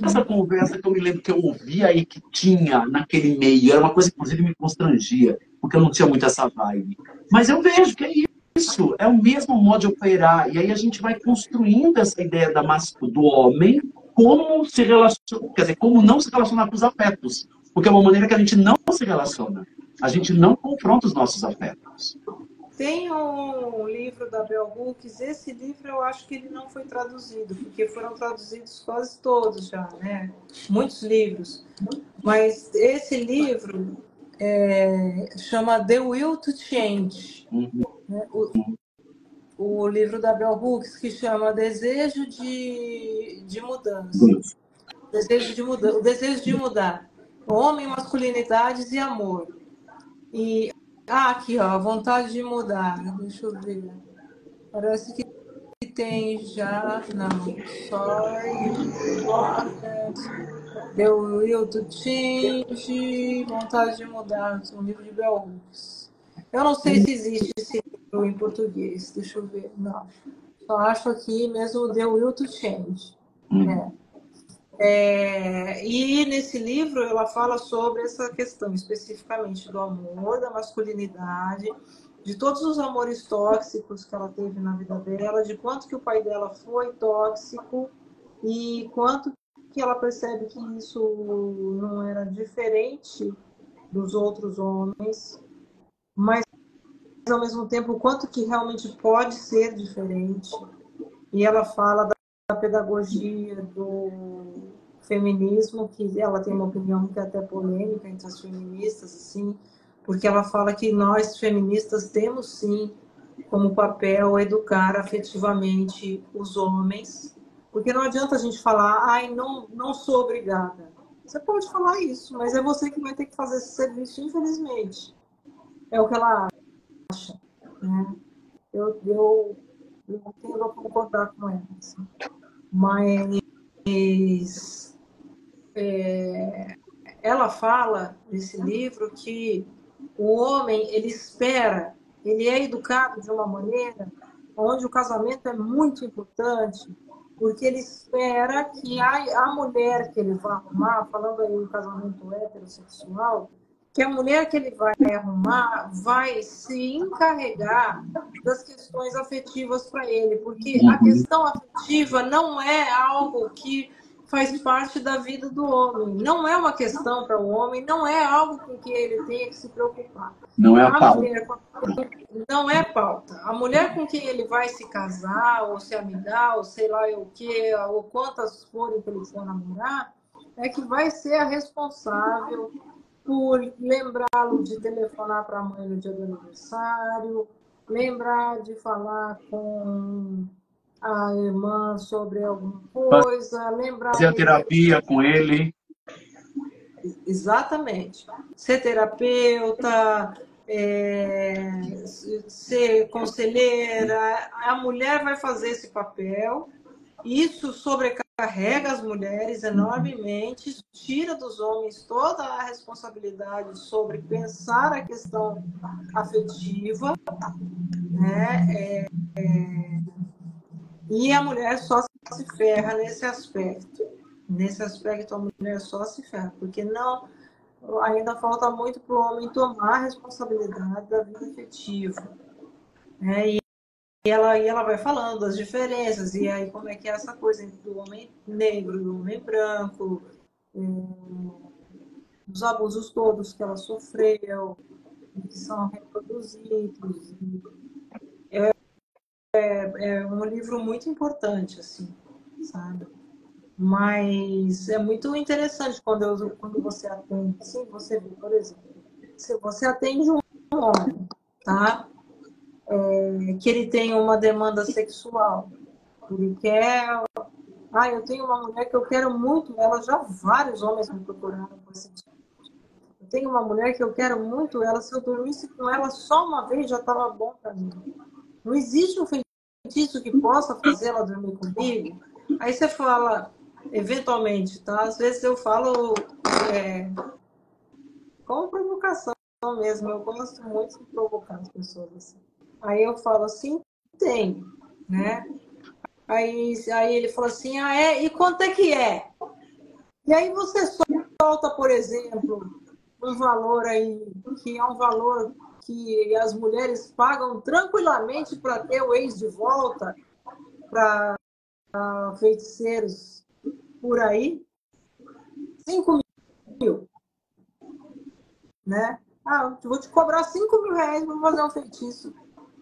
essa conversa que eu me lembro que eu ouvia e que tinha naquele meio. Era uma coisa que, inclusive, me constrangia, porque eu não tinha muito essa vibe. Mas eu vejo que é isso, é o mesmo modo de operar. E aí a gente vai construindo essa ideia do homem como se relaciona, quer dizer, como não se relacionar com os afetos. Porque é uma maneira que a gente não se relaciona. A gente não confronta os nossos afetos. Tem um livro da Bell Hooks, esse livro eu acho que ele não foi traduzido, porque foram traduzidos quase todos já, né? Muitos livros. Mas esse livro chama The Will to Change. Né? O livro da Bell Hooks, que chama Desejo de Mudança. O desejo de mudar. Homem, masculinidades e amor. E aqui, ó, vontade de mudar. Deixa eu ver. Parece que tem já. Não, sorry. The Will to Change. Vontade de mudar. Um livro de Bell Hooks. Eu não sei se existe esse livro em português. Deixa eu ver. Não. Só acho aqui mesmo The Will to Change. E nesse livro ela fala sobre essa questão especificamente do amor, da masculinidade, de todos os amores tóxicos que ela teve na vida dela, de quanto que o pai dela foi tóxico e quanto que ela percebe que isso não era diferente dos outros homens, mas ao mesmo tempo o quanto que realmente pode ser diferente. E ela fala da pedagogia do feminismo, que ela tem uma opinião que é até polêmica entre as feministas, assim, porque ela fala que nós, feministas, temos sim como papel educar afetivamente os homens, porque não adianta a gente falar, não sou obrigada. Você pode falar isso, mas é você que vai ter que fazer esse serviço, infelizmente. É o que ela acha, né? Eu tendo a concordar com ela, assim. Mas ela fala nesse livro que o homem, ele é educado de uma maneira onde o casamento é muito importante, porque ele espera que a mulher que ele vai arrumar, falando aí do casamento heterossexual, que a mulher que ele vai arrumar vai se encarregar das questões afetivas para ele, porque a questão afetiva não é algo que faz parte da vida do homem. Não é uma questão para o homem, não é algo com que ele tenha que se preocupar. Não é a A pauta. mulher não é pauta. A mulher com quem ele vai se casar, ou se amigar, ou sei lá o que, ou quantas forem que ele for namorar, é que vai ser a responsável por lembrá-lo de telefonar para a mãe no dia do aniversário, lembrar de falar com a irmã sobre alguma coisa, lembrar Fazer a dele. terapia com ele. Exatamente. Ser terapeuta, ser conselheira, a mulher vai fazer esse papel. Isso sobrecarrega as mulheres enormemente, tira dos homens toda a responsabilidade sobre pensar a questão afetiva, né? E a mulher só se ferra nesse aspecto. Nesse aspecto, a mulher só se ferra, porque não, ainda falta muito para o homem tomar a responsabilidade da vida afetiva. Né? E ela vai falando das diferenças, e aí como é que é essa coisa entre o homem negro e o homem branco, os abusos todos que ela sofreu, que são reproduzidos. É um livro muito importante, assim, sabe? Mas é muito interessante quando você atende, sim, você vê, por exemplo, se você atende um homem, tá? Que ele tem uma demanda sexual, ele quer, eu tenho uma mulher que eu quero muito ela, já vários homens me procuraram por esse tipo. Eu tenho uma mulher que eu quero muito ela, se eu dormisse com ela só uma vez já estava bom para mim. Não existe um feitiço que possa fazer ela dormir comigo. Aí você fala, eventualmente, tá? Às vezes eu falo com provocação mesmo. Eu gosto muito de provocar as pessoas assim. Aí eu falo assim, tem, né? Aí ele falou assim, e quanto é que é? E aí você solta, por exemplo, um valor aí, que é um valor que as mulheres pagam tranquilamente para ter o ex de volta, para feiticeiros por aí, 5 mil, né? Eu vou te cobrar 5 mil reais para fazer um feitiço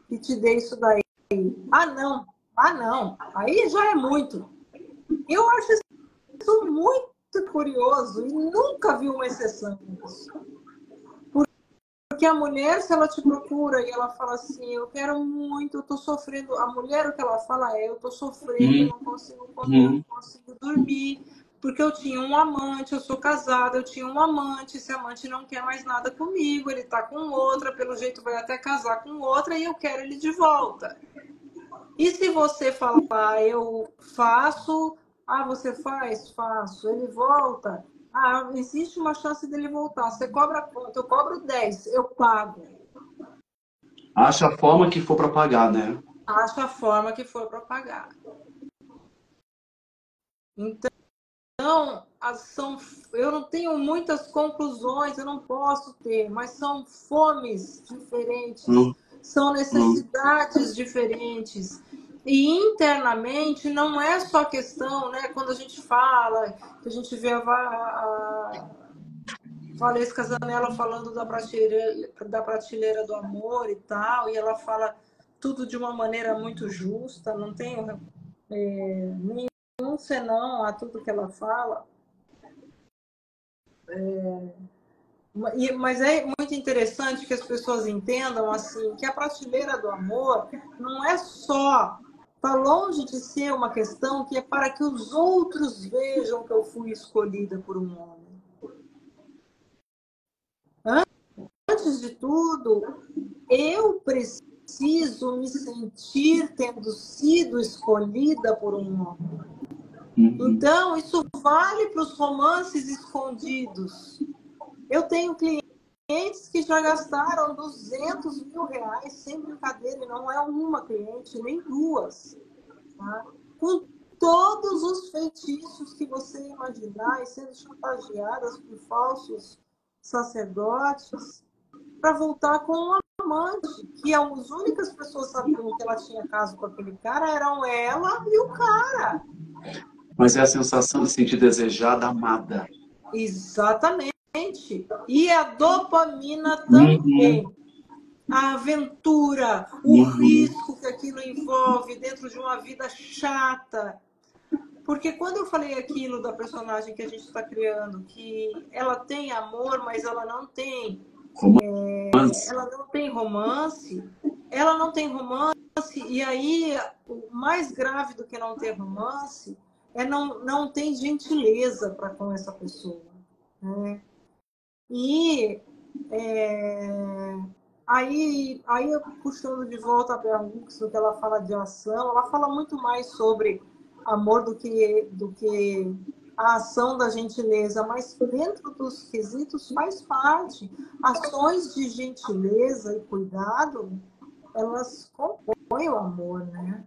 que te dê isso daí. Não, aí já é muito. Eu acho isso muito curioso e nunca vi uma exceção nisso. Porque a mulher, se ela te procura e ela fala assim, eu quero muito, eu tô sofrendo. A mulher, o que ela fala é, eu tô sofrendo, eu não consigo comer, eu não consigo dormir, porque eu tinha um amante, eu sou casada, eu tinha um amante, esse amante não quer mais nada comigo, ele tá com outra, pelo jeito vai até casar com outra e eu quero ele de volta. E se você falar, eu faço, você faz? Faço. Ele volta. Existe uma chance dele voltar. Você cobra quanto? Eu cobro 10, eu pago. Acha a forma que for para pagar, né? Acha a forma que for para pagar. Então, eu não tenho muitas conclusões, eu não posso ter, mas são fomes diferentes, são necessidades diferentes. E internamente não é só questão, né? Quando a gente fala, que a gente vê a Valesca Zanella falando da prateleira do amor e tal, e ela fala tudo de uma maneira muito justa, não tem nenhum senão a tudo que ela fala. Mas é muito interessante que as pessoas entendam assim que a prateleira do amor não é só, está longe de ser uma questão que é para que os outros vejam que eu fui escolhida por um homem. Antes de tudo, eu preciso me sentir tendo sido escolhida por um homem. Então, isso vale para os romances escondidos. Eu tenho clientes que já gastaram 200 mil reais, sem brincadeira, e não é uma cliente, nem duas. Tá? Com todos os feitiços que você imaginar e sendo chantageadas por falsos sacerdotes para voltar com um amante, que as únicas pessoas que sabiam que ela tinha caso com aquele cara eram ela e o cara. Mas é a sensação de se sentir desejada, amada. Exatamente. E a dopamina Uhum, também. A aventura, o uhum. risco que aquilo envolve dentro de uma vida chata. Porque quando eu falei aquilo da personagem que a gente está criando, que ela tem amor, mas Romance. ela não tem romance, ela não tem romance, e aí o mais grave do que não ter romance é não ter gentileza para com essa pessoa. Né? E aí eu puxando de volta a Bell Hooks, no que ela fala de ação, ela fala muito mais sobre amor do que a ação da gentileza, mas dentro dos quesitos faz parte. Ações de gentileza e cuidado, elas compõem o amor, né?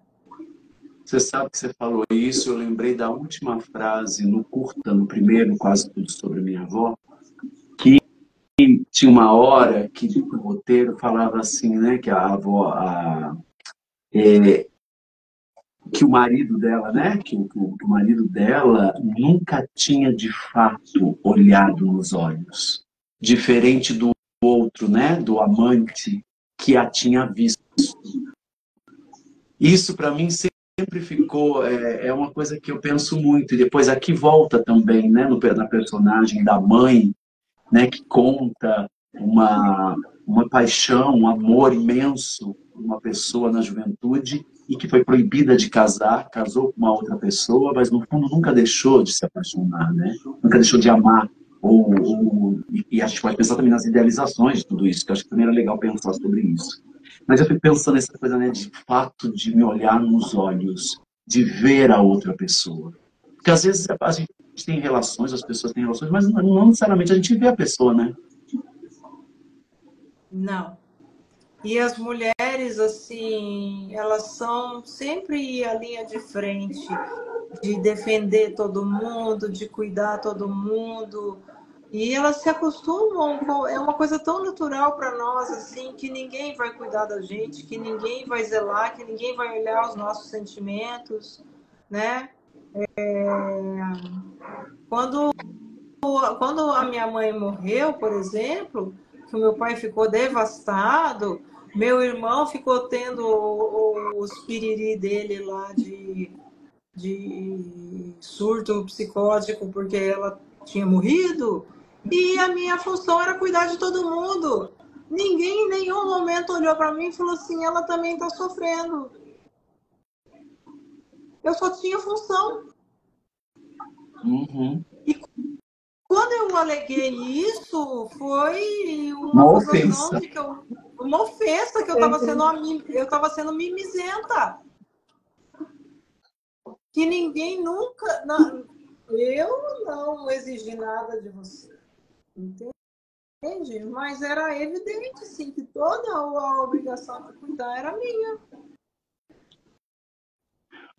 Você sabe que você falou isso, eu lembrei da última frase no curta, no primeiro, quase tudo sobre minha avó, que tinha uma hora que o roteiro falava assim, né, que a avó, que o marido dela, né, que o marido dela nunca tinha de fato olhado nos olhos, diferente do outro, né, do amante que a tinha visto. Isso para mim sempre ficou, é uma coisa que eu penso muito, e depois aqui volta também, né, na personagem da mãe, né, que conta uma paixão, um amor imenso por uma pessoa na juventude e que foi proibida de casar, casou com uma outra pessoa, mas no fundo nunca deixou de se apaixonar, né? Nunca deixou de amar. E a gente pode pensar também nas idealizações de tudo isso, que eu acho que também era legal pensar sobre isso. Mas eu fico pensando nessa coisa, né, de fato de me olhar nos olhos, de ver a outra pessoa. Porque às vezes a gente tem relações, as pessoas têm relações, mas não necessariamente a gente vê a pessoa, né? Não. E as mulheres, assim, elas são sempre a linha de frente de defender todo mundo, de cuidar todo mundo. E elas se acostumam com. É uma coisa tão natural para nós, assim, que ninguém vai cuidar da gente, que ninguém vai zelar, que ninguém vai olhar os nossos sentimentos, né? Quando, quando a minha mãe morreu, por exemplo, que o meu pai ficou devastado, meu irmão ficou tendo os piriri dele lá de surto psicótico porque ela tinha morrido. E a minha função era cuidar de todo mundo. Ninguém em nenhum momento olhou para mim e falou assim: ela também está sofrendo. Eu só tinha função. Uhum. E quando eu aleguei isso, foi uma Uma acusação ofensa. de que uma ofensa que eu estava sendo mimizenta. Que ninguém nunca. Não, eu não exigi nada de você. Entende? Mas era evidente, sim, que toda a obrigação de cuidar era minha.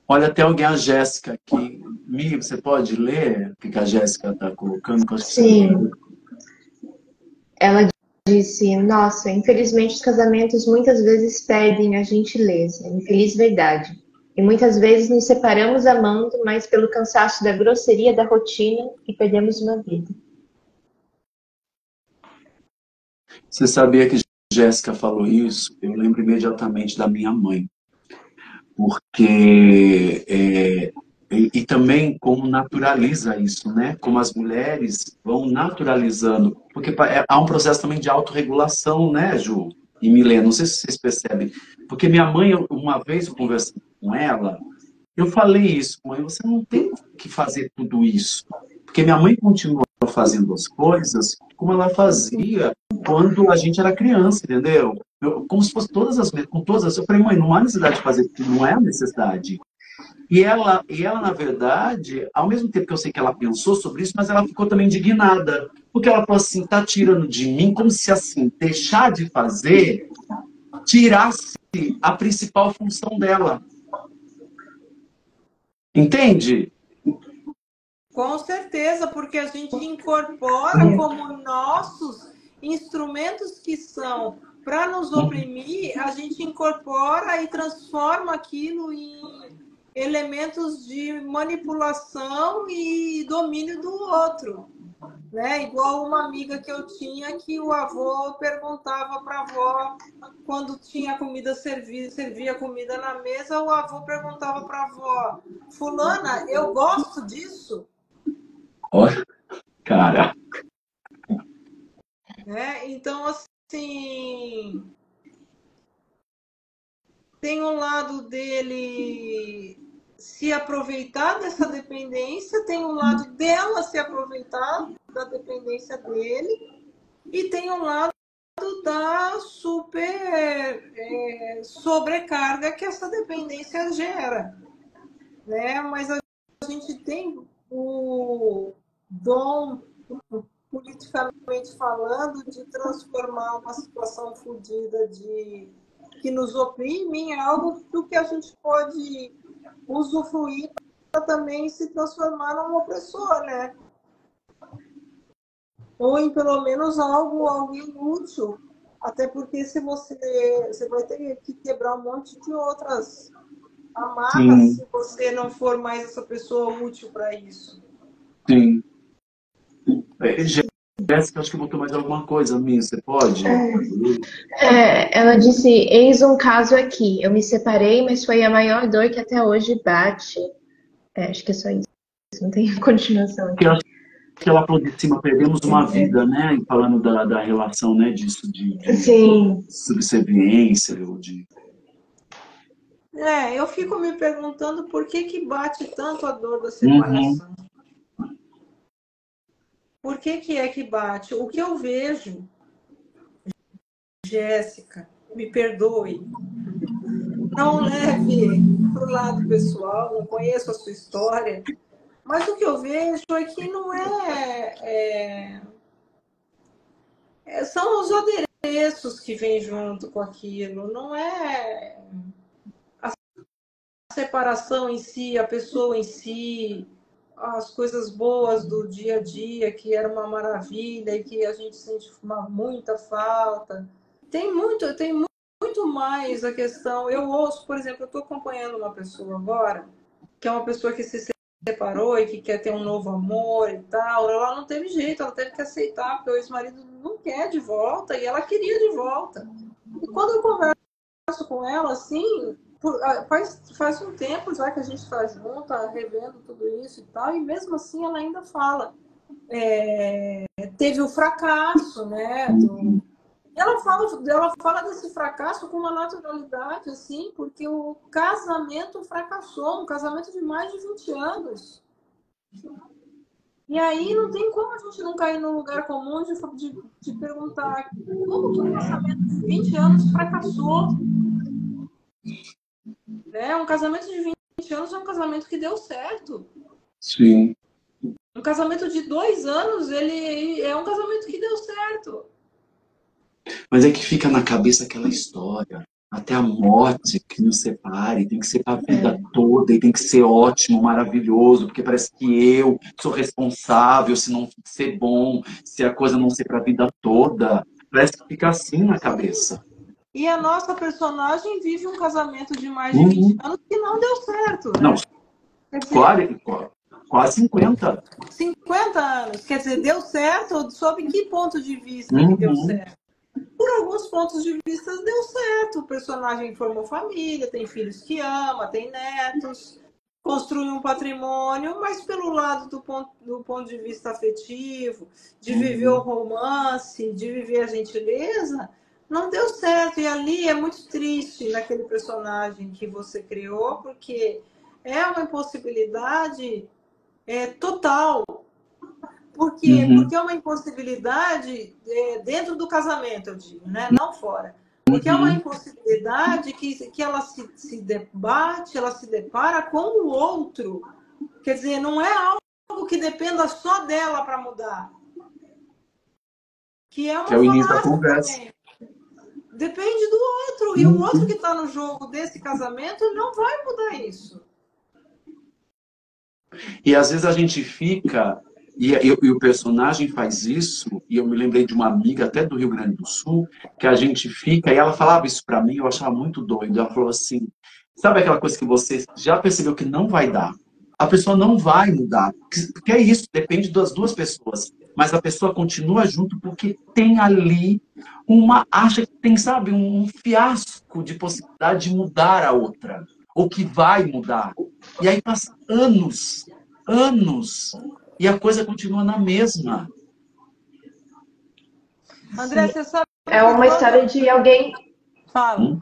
Olha, tem alguém, a Jéssica, aqui. Mi, você pode ler o que a Jéssica está colocando? Que eu acho que você Sim, ela disse: Nossa, infelizmente os casamentos muitas vezes perdem a gentileza, infeliz verdade. E muitas vezes nos separamos amando, mas pelo cansaço da grosseria da rotina e perdemos uma vida. Você sabia que Jéssica falou isso? Eu lembro imediatamente da minha mãe. Porque e também como naturaliza isso, né? Como as mulheres vão naturalizando, porque há um processo também de autorregulação, né, Ju e Milena? Não sei se vocês percebem, porque minha mãe, uma vez eu conversando com ela, eu falei isso, mãe, você não tem que fazer tudo isso, porque minha mãe continua fazendo as coisas como ela fazia quando a gente era criança, entendeu? Como se fosse todas as vezes, com todas as. Eu falei, mãe, não há necessidade de fazer tudo, não é a necessidade. E ela, na verdade, ao mesmo tempo que eu sei que ela pensou sobre isso, mas ela ficou também indignada. Porque ela falou assim, tá tirando de mim, como se assim, deixar de fazer tirasse a principal função dela. Entende? Com certeza, porque a gente incorpora como nossos instrumentos que são para nos oprimir, a gente incorpora e transforma aquilo elementos de manipulação e domínio do outro. Né? Igual uma amiga que eu tinha que o avô perguntava para a avó, quando tinha comida servia comida na mesa, o avô perguntava para a avó: fulana, eu gosto disso? Olha, cara. Né? Então, assim, tem um lado dele se aproveitar dessa dependência, tem um lado dela se aproveitar da dependência dele, e tem um lado da sobrecarga que essa dependência gera. Né? Mas a gente tem o dom, politicamente falando, de transformar uma situação fodida que nos oprime em algo do que a gente pode usufruir para também se transformar num opressor, né? Ou em pelo menos alguém útil. Até porque se você vai ter que quebrar um monte de outras amarras se você não for mais essa pessoa útil para isso. Sim. Jéssica, acho que botou mais alguma coisa, Minha, você pode? Ela disse, eis um caso aqui. Eu me separei, mas foi a maior dor que até hoje bate. Acho que é só isso. Não tem continuação aqui. Que ela falou de cima, perdemos uma vida, né? E falando da relação, né? Disso de subserviência ou de... Eu fico me perguntando por que bate tanto a dor da separação. Por que é que bate? O que eu vejo, Jéssica, me perdoe, não leve para o lado pessoal, não conheço a sua história, mas o que eu vejo é que não são os adereços que vêm junto com aquilo, não é a separação em si, a pessoa em si, as coisas boas do dia a dia, que era uma maravilha e que a gente sente muita falta. Tem muito mais a questão. Eu ouço, por exemplo, eu estou acompanhando uma pessoa agora, que é uma pessoa que se separou e que quer ter um novo amor e tal. Ela não teve jeito, ela teve que aceitar, porque o ex-marido não quer de volta e ela queria de volta. E quando eu converso com ela, assim, faz um tempo já que a gente está junto, revendo tudo isso e tal, e mesmo assim ela ainda fala. Teve o fracasso, né? Ela fala desse fracasso com uma naturalidade, assim, porque o casamento fracassou, um casamento de mais de 20 anos. E aí não tem como a gente não cair num lugar comum de perguntar como que um casamento de 20 anos fracassou. Um casamento de 20 anos é um casamento que deu certo. Sim. Um casamento de 2 anos, ele é um casamento que deu certo. Mas é que fica na cabeça aquela história. Até a morte que nos separe, tem que ser para a vida toda, e tem que ser ótimo, maravilhoso, porque parece que eu sou responsável se não ser bom, se a coisa não ser para a vida toda. Parece que fica assim na cabeça. E a nossa personagem vive um casamento de mais de 20 anos que não deu certo, né? Não, quase 50. 50 anos. Quer dizer, deu certo sob que ponto de vista que deu certo? Por alguns pontos de vista deu certo. O personagem formou família, tem filhos que ama, tem netos, construiu um patrimônio, mas pelo lado do ponto de vista afetivo, de viver o romance, de viver a gentileza, não deu certo. E ali é muito triste naquele personagem que você criou, porque é uma impossibilidade total. Por quê? Porque é uma impossibilidade dentro do casamento, eu digo, né? Não fora. Porque é uma impossibilidade que ela se debate, ela se depara com o outro. Quer dizer, não é algo que dependa só dela para mudar. Que é uma falácia também. Depende do outro. E o outro que está no jogo desse casamento não vai mudar isso. E às vezes a gente fica... E o personagem faz isso, e eu me lembrei de uma amiga até do Rio Grande do Sul, que a gente fica, e ela falava isso pra mim, eu achava muito doido. Ela falou assim, Sabe aquela coisa que você já percebeu que não vai dar? A pessoa não vai mudar. Porque é isso, depende das duas pessoas. Mas a pessoa continua junto porque tem ali acha que tem, sabe, um fiasco de possibilidade de mudar a outra. Ou que vai mudar. E aí passa anos, anos, e a coisa continua na mesma. André, Sim. você sabe É que uma história de alguém. Fala.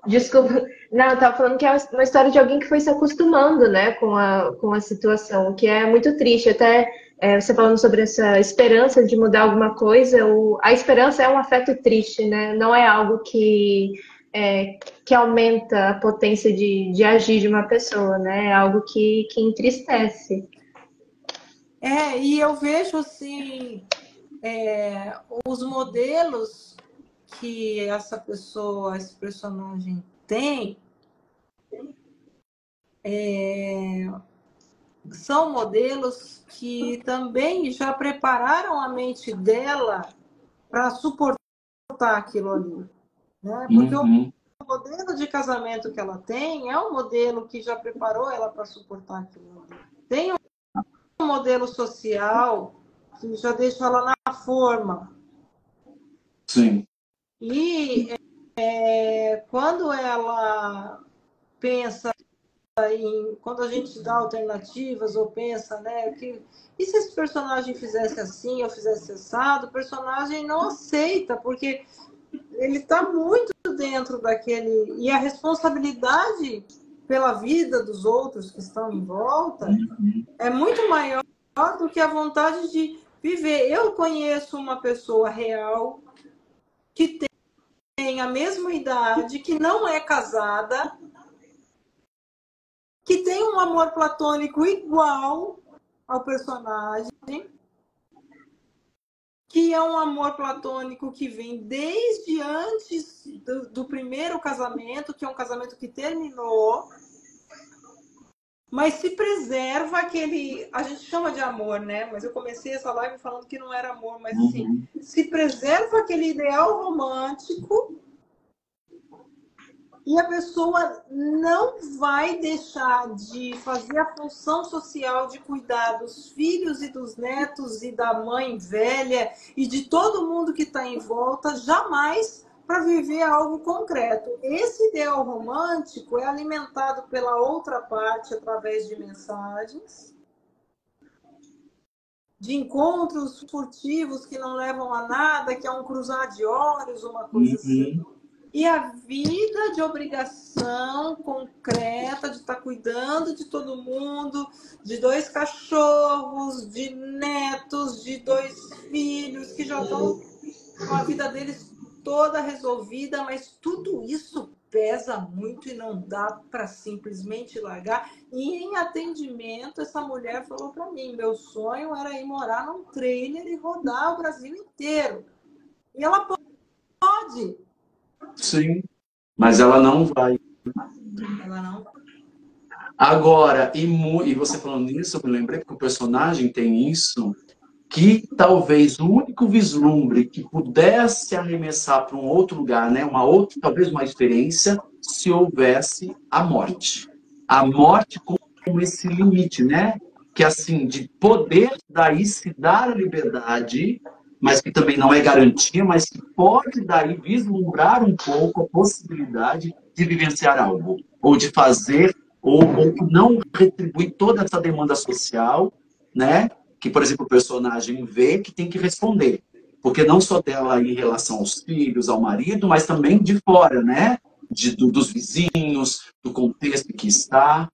Desculpa. Não, eu tava falando que é uma história de alguém que foi se acostumando, né, com a situação, o que é muito triste. Até você falando sobre essa esperança de mudar alguma coisa, a esperança é um afeto triste, né? Não é algo que aumenta a potência de agir de uma pessoa, né? É algo que entristece. E eu vejo assim, os modelos que essa pessoa, esse personagem tem, são modelos que também já prepararam a mente dela para suportar aquilo ali, né? Porque o Uhum. modelo de casamento que ela tem é um modelo que já preparou ela para suportar aquilo ali. Tem um modelo social que já deixa ela na forma. Sim. E quando ela pensa quando a gente dá alternativas ou pensa, né, e se esse personagem fizesse assim ou fizesse assado, o personagem não aceita, porque ele está muito dentro daquele... E a responsabilidade pela vida dos outros que estão em volta é muito maior do que a vontade de viver. Eu conheço uma pessoa real que tem a mesma idade, que não é casada, que tem um amor platônico igual ao personagem, que é um amor platônico que vem desde antes do primeiro casamento, que é um casamento que terminou, mas se preserva aquele... A gente chama de amor, né? Mas eu comecei essa live falando que não era amor, mas assim, se preserva aquele ideal romântico e a pessoa não vai deixar de fazer a função social de cuidar dos filhos e dos netos e da mãe velha e de todo mundo que está em volta, jamais para viver algo concreto. Esse ideal romântico é alimentado pela outra parte através de mensagens, de encontros furtivos que não levam a nada, que é um cruzar de olhos, uma coisa assim. E a vida de obrigação concreta de estar cuidando de todo mundo, de 2 cachorros, de netos, de 2 filhos que já estão com a vida deles toda resolvida, mas tudo isso pesa muito e não dá para simplesmente largar. E em atendimento, essa mulher falou para mim, meu sonho era ir morar num trailer e rodar o Brasil inteiro. E ela pode. Sim, mas ela não vai. Ela não. Agora, e você falando nisso, eu me lembrei que o personagem tem isso, que talvez o único vislumbre que pudesse arremessar para um outro lugar, né, talvez uma experiência, se houvesse a morte. A morte como esse limite, né? Que assim, de poder daí se dar a liberdade, mas que também não é garantia, mas que pode daí vislumbrar um pouco a possibilidade de vivenciar algo, ou de fazer, ou não retribuir toda essa demanda social, né? Que, por exemplo, o personagem vê que tem que responder. Porque não só dela em relação aos filhos, ao marido, mas também de fora, né? Dos vizinhos, do contexto que está.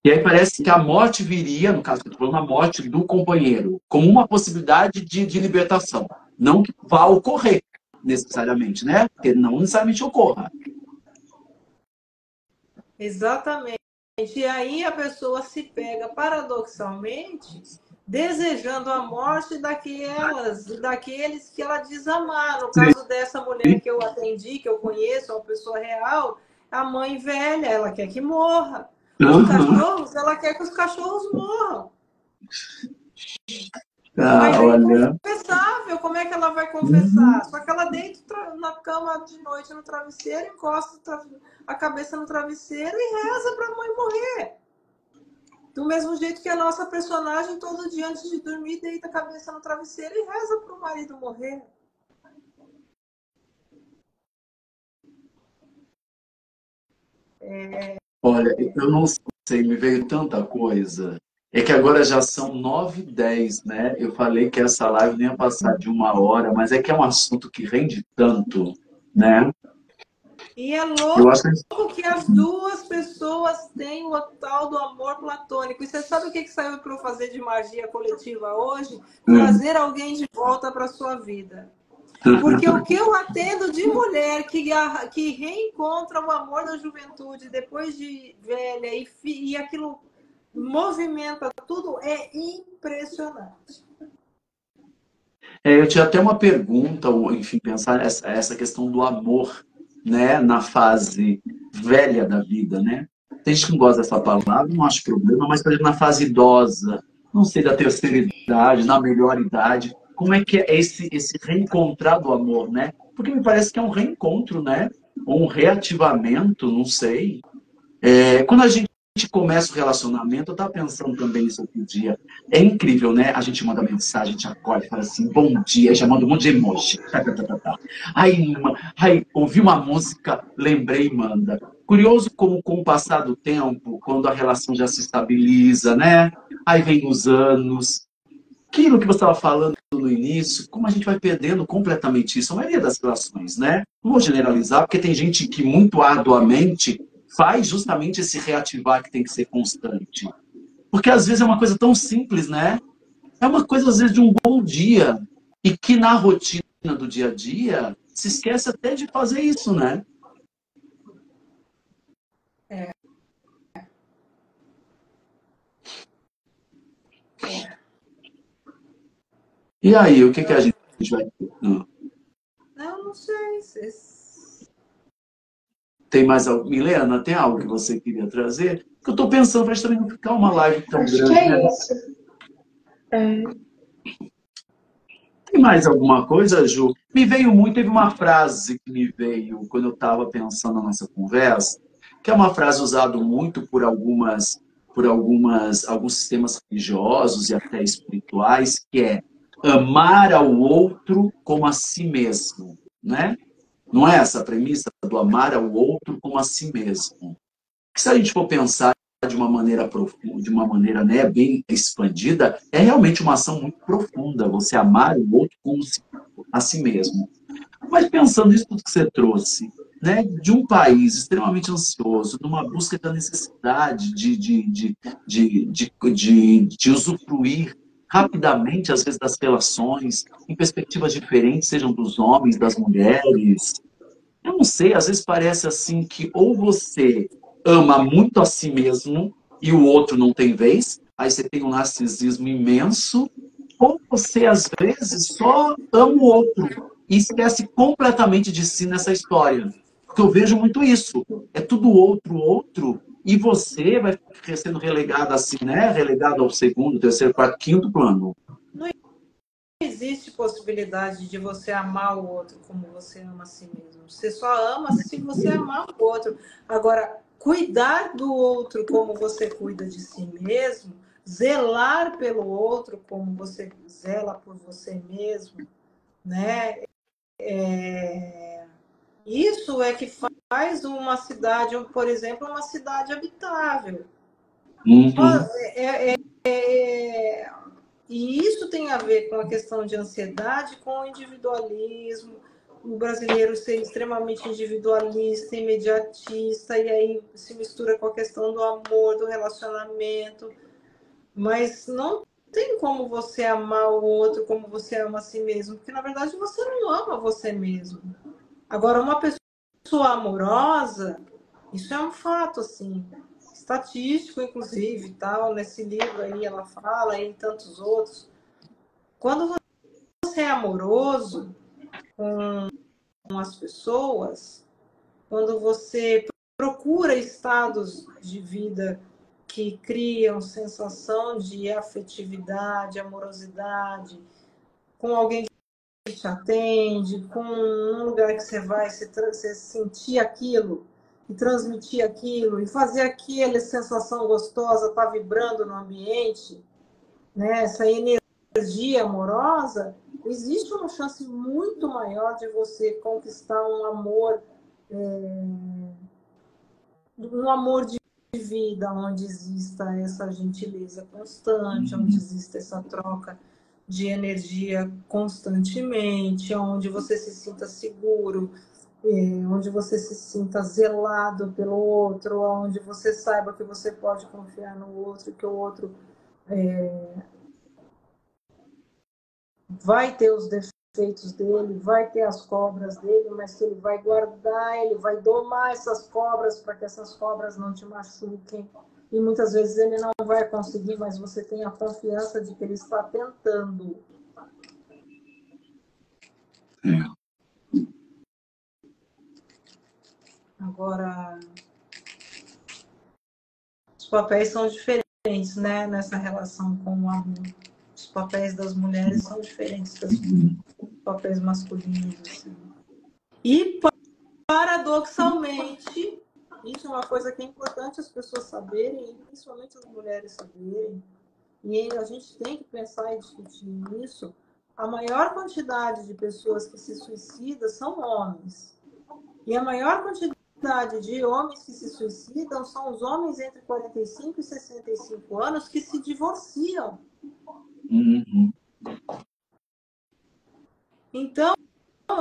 E aí parece que a morte viria, no caso que eu estou falando, a morte do companheiro, como uma possibilidade de libertação. Não que vá ocorrer necessariamente, né? Porque não necessariamente ocorra. Exatamente. E aí a pessoa se pega, paradoxalmente, desejando a morte daqueles que ela diz amar. No caso dessa mulher que eu atendi, que eu conheço, uma pessoa real, a mãe velha, ela quer que morra. Os cachorros, ela quer que os cachorros morram. Mas é Olha. inconfessável. Como é é que ela vai confessar? Só que ela deita na cama de noite no travesseiro, encosta a cabeça no travesseiro e reza para a mãe morrer. Do mesmo jeito que a nossa personagem, todo dia antes de dormir, deita a cabeça no travesseiro e reza para o marido morrer. Olha, eu não sei, me veio tanta coisa. É que agora já são 9h10, né? Eu falei que essa live nem ia passar de 1 hora, mas é que é um assunto que rende tanto, né? E é Eu acho que louco que as duas pessoas têm o tal do amor platônico. E você sabe o que saiu para eu fazer de magia coletiva hoje? Trazer alguém de volta para sua vida. Porque o que eu atendo de mulher que reencontra o amor da juventude depois de velha e aquilo movimenta tudo é impressionante. eu tinha até uma pergunta, ou enfim, pensar essa questão do amor, né, na fase velha da vida, né? Tem gente que não gosta dessa palavra, não acho problema, mas, por exemplo, na fase idosa, não sei, da terceira idade, na melhor idade, como é que é esse reencontrar do amor, né? Porque me parece que é um reencontro, né? Ou um reativamento, não sei. Quando a gente começa o relacionamento, eu estava pensando também isso outro dia. É incrível, né? A gente manda mensagem, a gente acorda e fala assim, bom dia, já manda um monte de emoji. Tá, tá, tá, tá, tá. Aí ouvi uma música, lembrei e manda. Curioso como, com o passar do tempo, quando a relação já se estabiliza, né? Aí vem os anos. Aquilo que você estava falando no início, como a gente vai perdendo completamente isso, a maioria das relações, né? Não vou generalizar, porque tem gente que muito arduamente faz justamente esse reativar que tem que ser constante. Porque às vezes é uma coisa tão simples, né? É uma coisa, às vezes, de um bom dia, e que na rotina do dia a dia se esquece até de fazer isso, né? É. E aí, o que a gente vai... Não sei. Tem mais algo? Milena, tem algo que você queria trazer? Porque eu estou pensando, para também não ficar uma live tão Acho que grande, né? é isso. Tem mais alguma coisa, Ju? Me veio muito, teve uma frase que me veio quando eu estava pensando na nossa conversa, que é uma frase usada muito alguns sistemas religiosos e até espirituais, que é amar ao outro como a si mesmo, né? Não é essa a premissa do amar ao outro como a si mesmo? Que se a gente for pensar de uma maneira profunda, de uma maneira, né, bem expandida, é realmente uma ação muito profunda, você amar o outro como a si mesmo. Mas pensando nisso tudo que você trouxe, né, de um país extremamente ansioso, numa busca da necessidade de usufruir rapidamente, às vezes, das relações, em perspectivas diferentes, sejam dos homens, das mulheres, eu não sei, às vezes parece assim que ou você ama muito a si mesmo e o outro não tem vez, aí você tem um narcisismo imenso, ou você às vezes só ama o outro e esquece completamente de si nessa história. Porque eu vejo muito isso. É tudo outro, e você vai sendo relegado assim, né? Relegado ao segundo, terceiro, quarto, quinto plano. Não existe possibilidade de você amar o outro como você ama a si mesmo. Você só ama se você amar o outro. Agora, cuidar do outro como você cuida de si mesmo, zelar pelo outro como você zela por você mesmo, né? Isso é que faz uma cidade, por exemplo, uma cidade habitável. Uhum. E isso tem a ver com a questão de ansiedade, com o individualismo, o brasileiro ser extremamente individualista, imediatista, e aí se mistura com a questão do amor, do relacionamento. Mas não tem como você amar o outro como você ama a si mesmo, porque na verdade você não ama você mesmo. Agora, uma pessoa amorosa, isso é um fato, assim, estatístico, inclusive, tal, nesse livro aí ela fala, e em tantos outros. Quando você é amoroso com as pessoas, quando você procura estados de vida que criam sensação de afetividade, amorosidade, com alguém que te atende, com um lugar que você vai, você sentir aquilo e transmitir aquilo e fazer aquela sensação gostosa, tá vibrando no ambiente, né? Essa energia amorosa, existe uma chance muito maior de você conquistar um amor de vida, onde exista essa gentileza constante, onde exista essa troca de energia constantemente, onde você se sinta seguro, onde você se sinta zelado pelo outro, onde você saiba que você pode confiar no outro, que o outro vai ter os defeitos dele, vai ter as cobras dele, mas que ele vai guardar, ele vai domar essas cobras para que essas cobras não te machuquem. E muitas vezes ele não vai conseguir, mas você tem a confiança de que ele está tentando. Agora, os papéis são diferentes, né? Nessa relação com o amor. Os papéis das mulheres são diferentes dos papéis masculinos. Assim. E, paradoxalmente, isso é uma coisa que é importante as pessoas saberem, e principalmente as mulheres saberem, e a gente tem que pensar e discutir isso. A maior quantidade de pessoas que se suicidam são homens. E a maior quantidade de homens que se suicidam são os homens entre 45 e 65 anos que se divorciam. Então,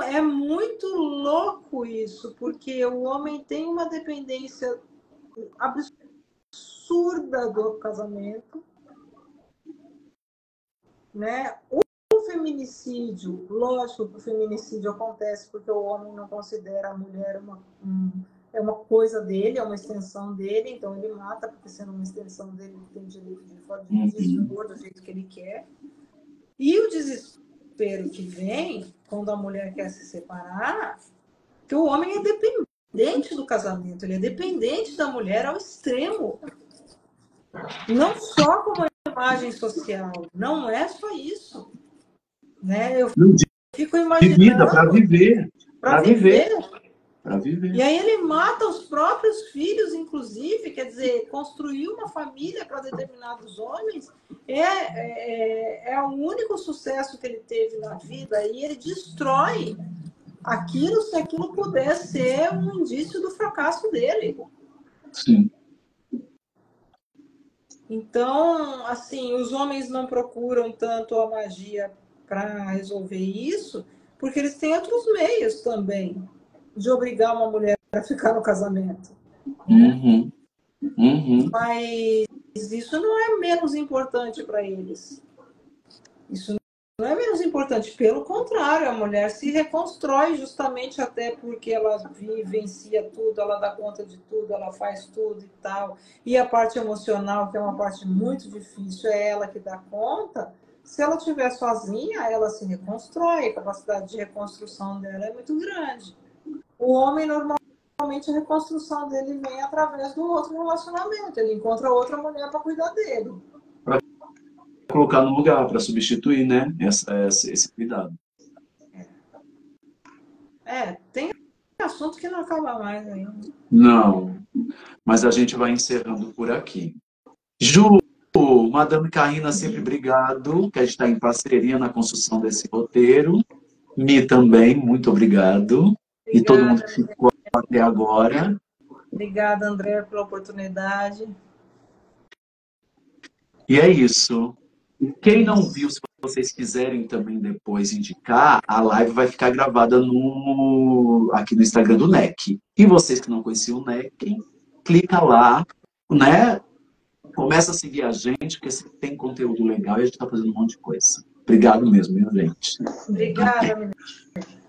é muito louco isso, porque o homem tem uma dependência absurda do casamento, né? O feminicídio, lógico que o feminicídio acontece porque o homem não considera a mulher uma coisa dele, é uma extensão dele, então ele mata, porque sendo uma extensão dele, ele tem direito de dispor do jeito que ele quer. E o desespero que vem quando a mulher quer se separar, que o homem é dependente do casamento, ele é dependente da mulher ao extremo. Não só como imagem social, não é só isso. Né? Eu fico imaginando... De vida, para viver. Para viver. Para viver. E aí ele mata os próprios filhos, inclusive, quer dizer, construir uma família para determinados homens é o único sucesso que ele teve na vida, e ele destrói aquilo se aquilo puder ser um indício do fracasso dele. Sim. Então, assim, os homens não procuram tanto a magia para resolver isso, porque eles têm outros meios também de obrigar uma mulher a ficar no casamento. Mas isso não é menos importante para eles. Isso não é menos importante, pelo contrário, a mulher se reconstrói justamente até porque ela vivencia tudo, ela dá conta de tudo, ela faz tudo e tal. E a parte emocional, que é uma parte muito difícil, é ela que dá conta. Se ela estiver sozinha, ela se reconstrói, a capacidade de reconstrução dela é muito grande. O homem, normalmente, a reconstrução dele vem através do outro relacionamento. Ele encontra outra mulher para cuidar dele. Para colocar no lugar, para substituir, né? Esse cuidado. Tem assunto que não acaba mais ainda. Não, mas a gente vai encerrando por aqui. Ju, Madame Carina, sempre obrigado, que a gente está em parceria na construção desse roteiro. Mi também, muito obrigado. Obrigada, e todo mundo que ficou até agora. Obrigada, André, pela oportunidade. E é isso. Quem não viu, se vocês quiserem também depois indicar, a live vai ficar gravada aqui no Instagram do NEC. E vocês que não conheciam o NEC, clica lá, né? Começa a seguir a gente, porque tem conteúdo legal e a gente está fazendo um monte de coisa. Obrigado mesmo, minha gente. Obrigada, menina.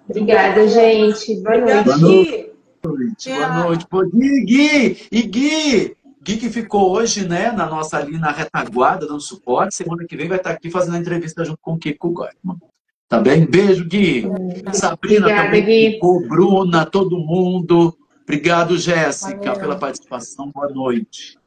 Obrigada, gente. Boa noite. Boa noite. Boa noite. Pô, Gui que ficou hoje, né, ali na retaguarda, dando suporte. Semana que vem vai estar aqui fazendo a entrevista junto com o Kiko Gottman. Tá bem? Beijo, Gui. Sabrina obrigada, também Gui. ficou, Bruna, todo mundo. Obrigado, Jéssica, pela participação. Boa noite.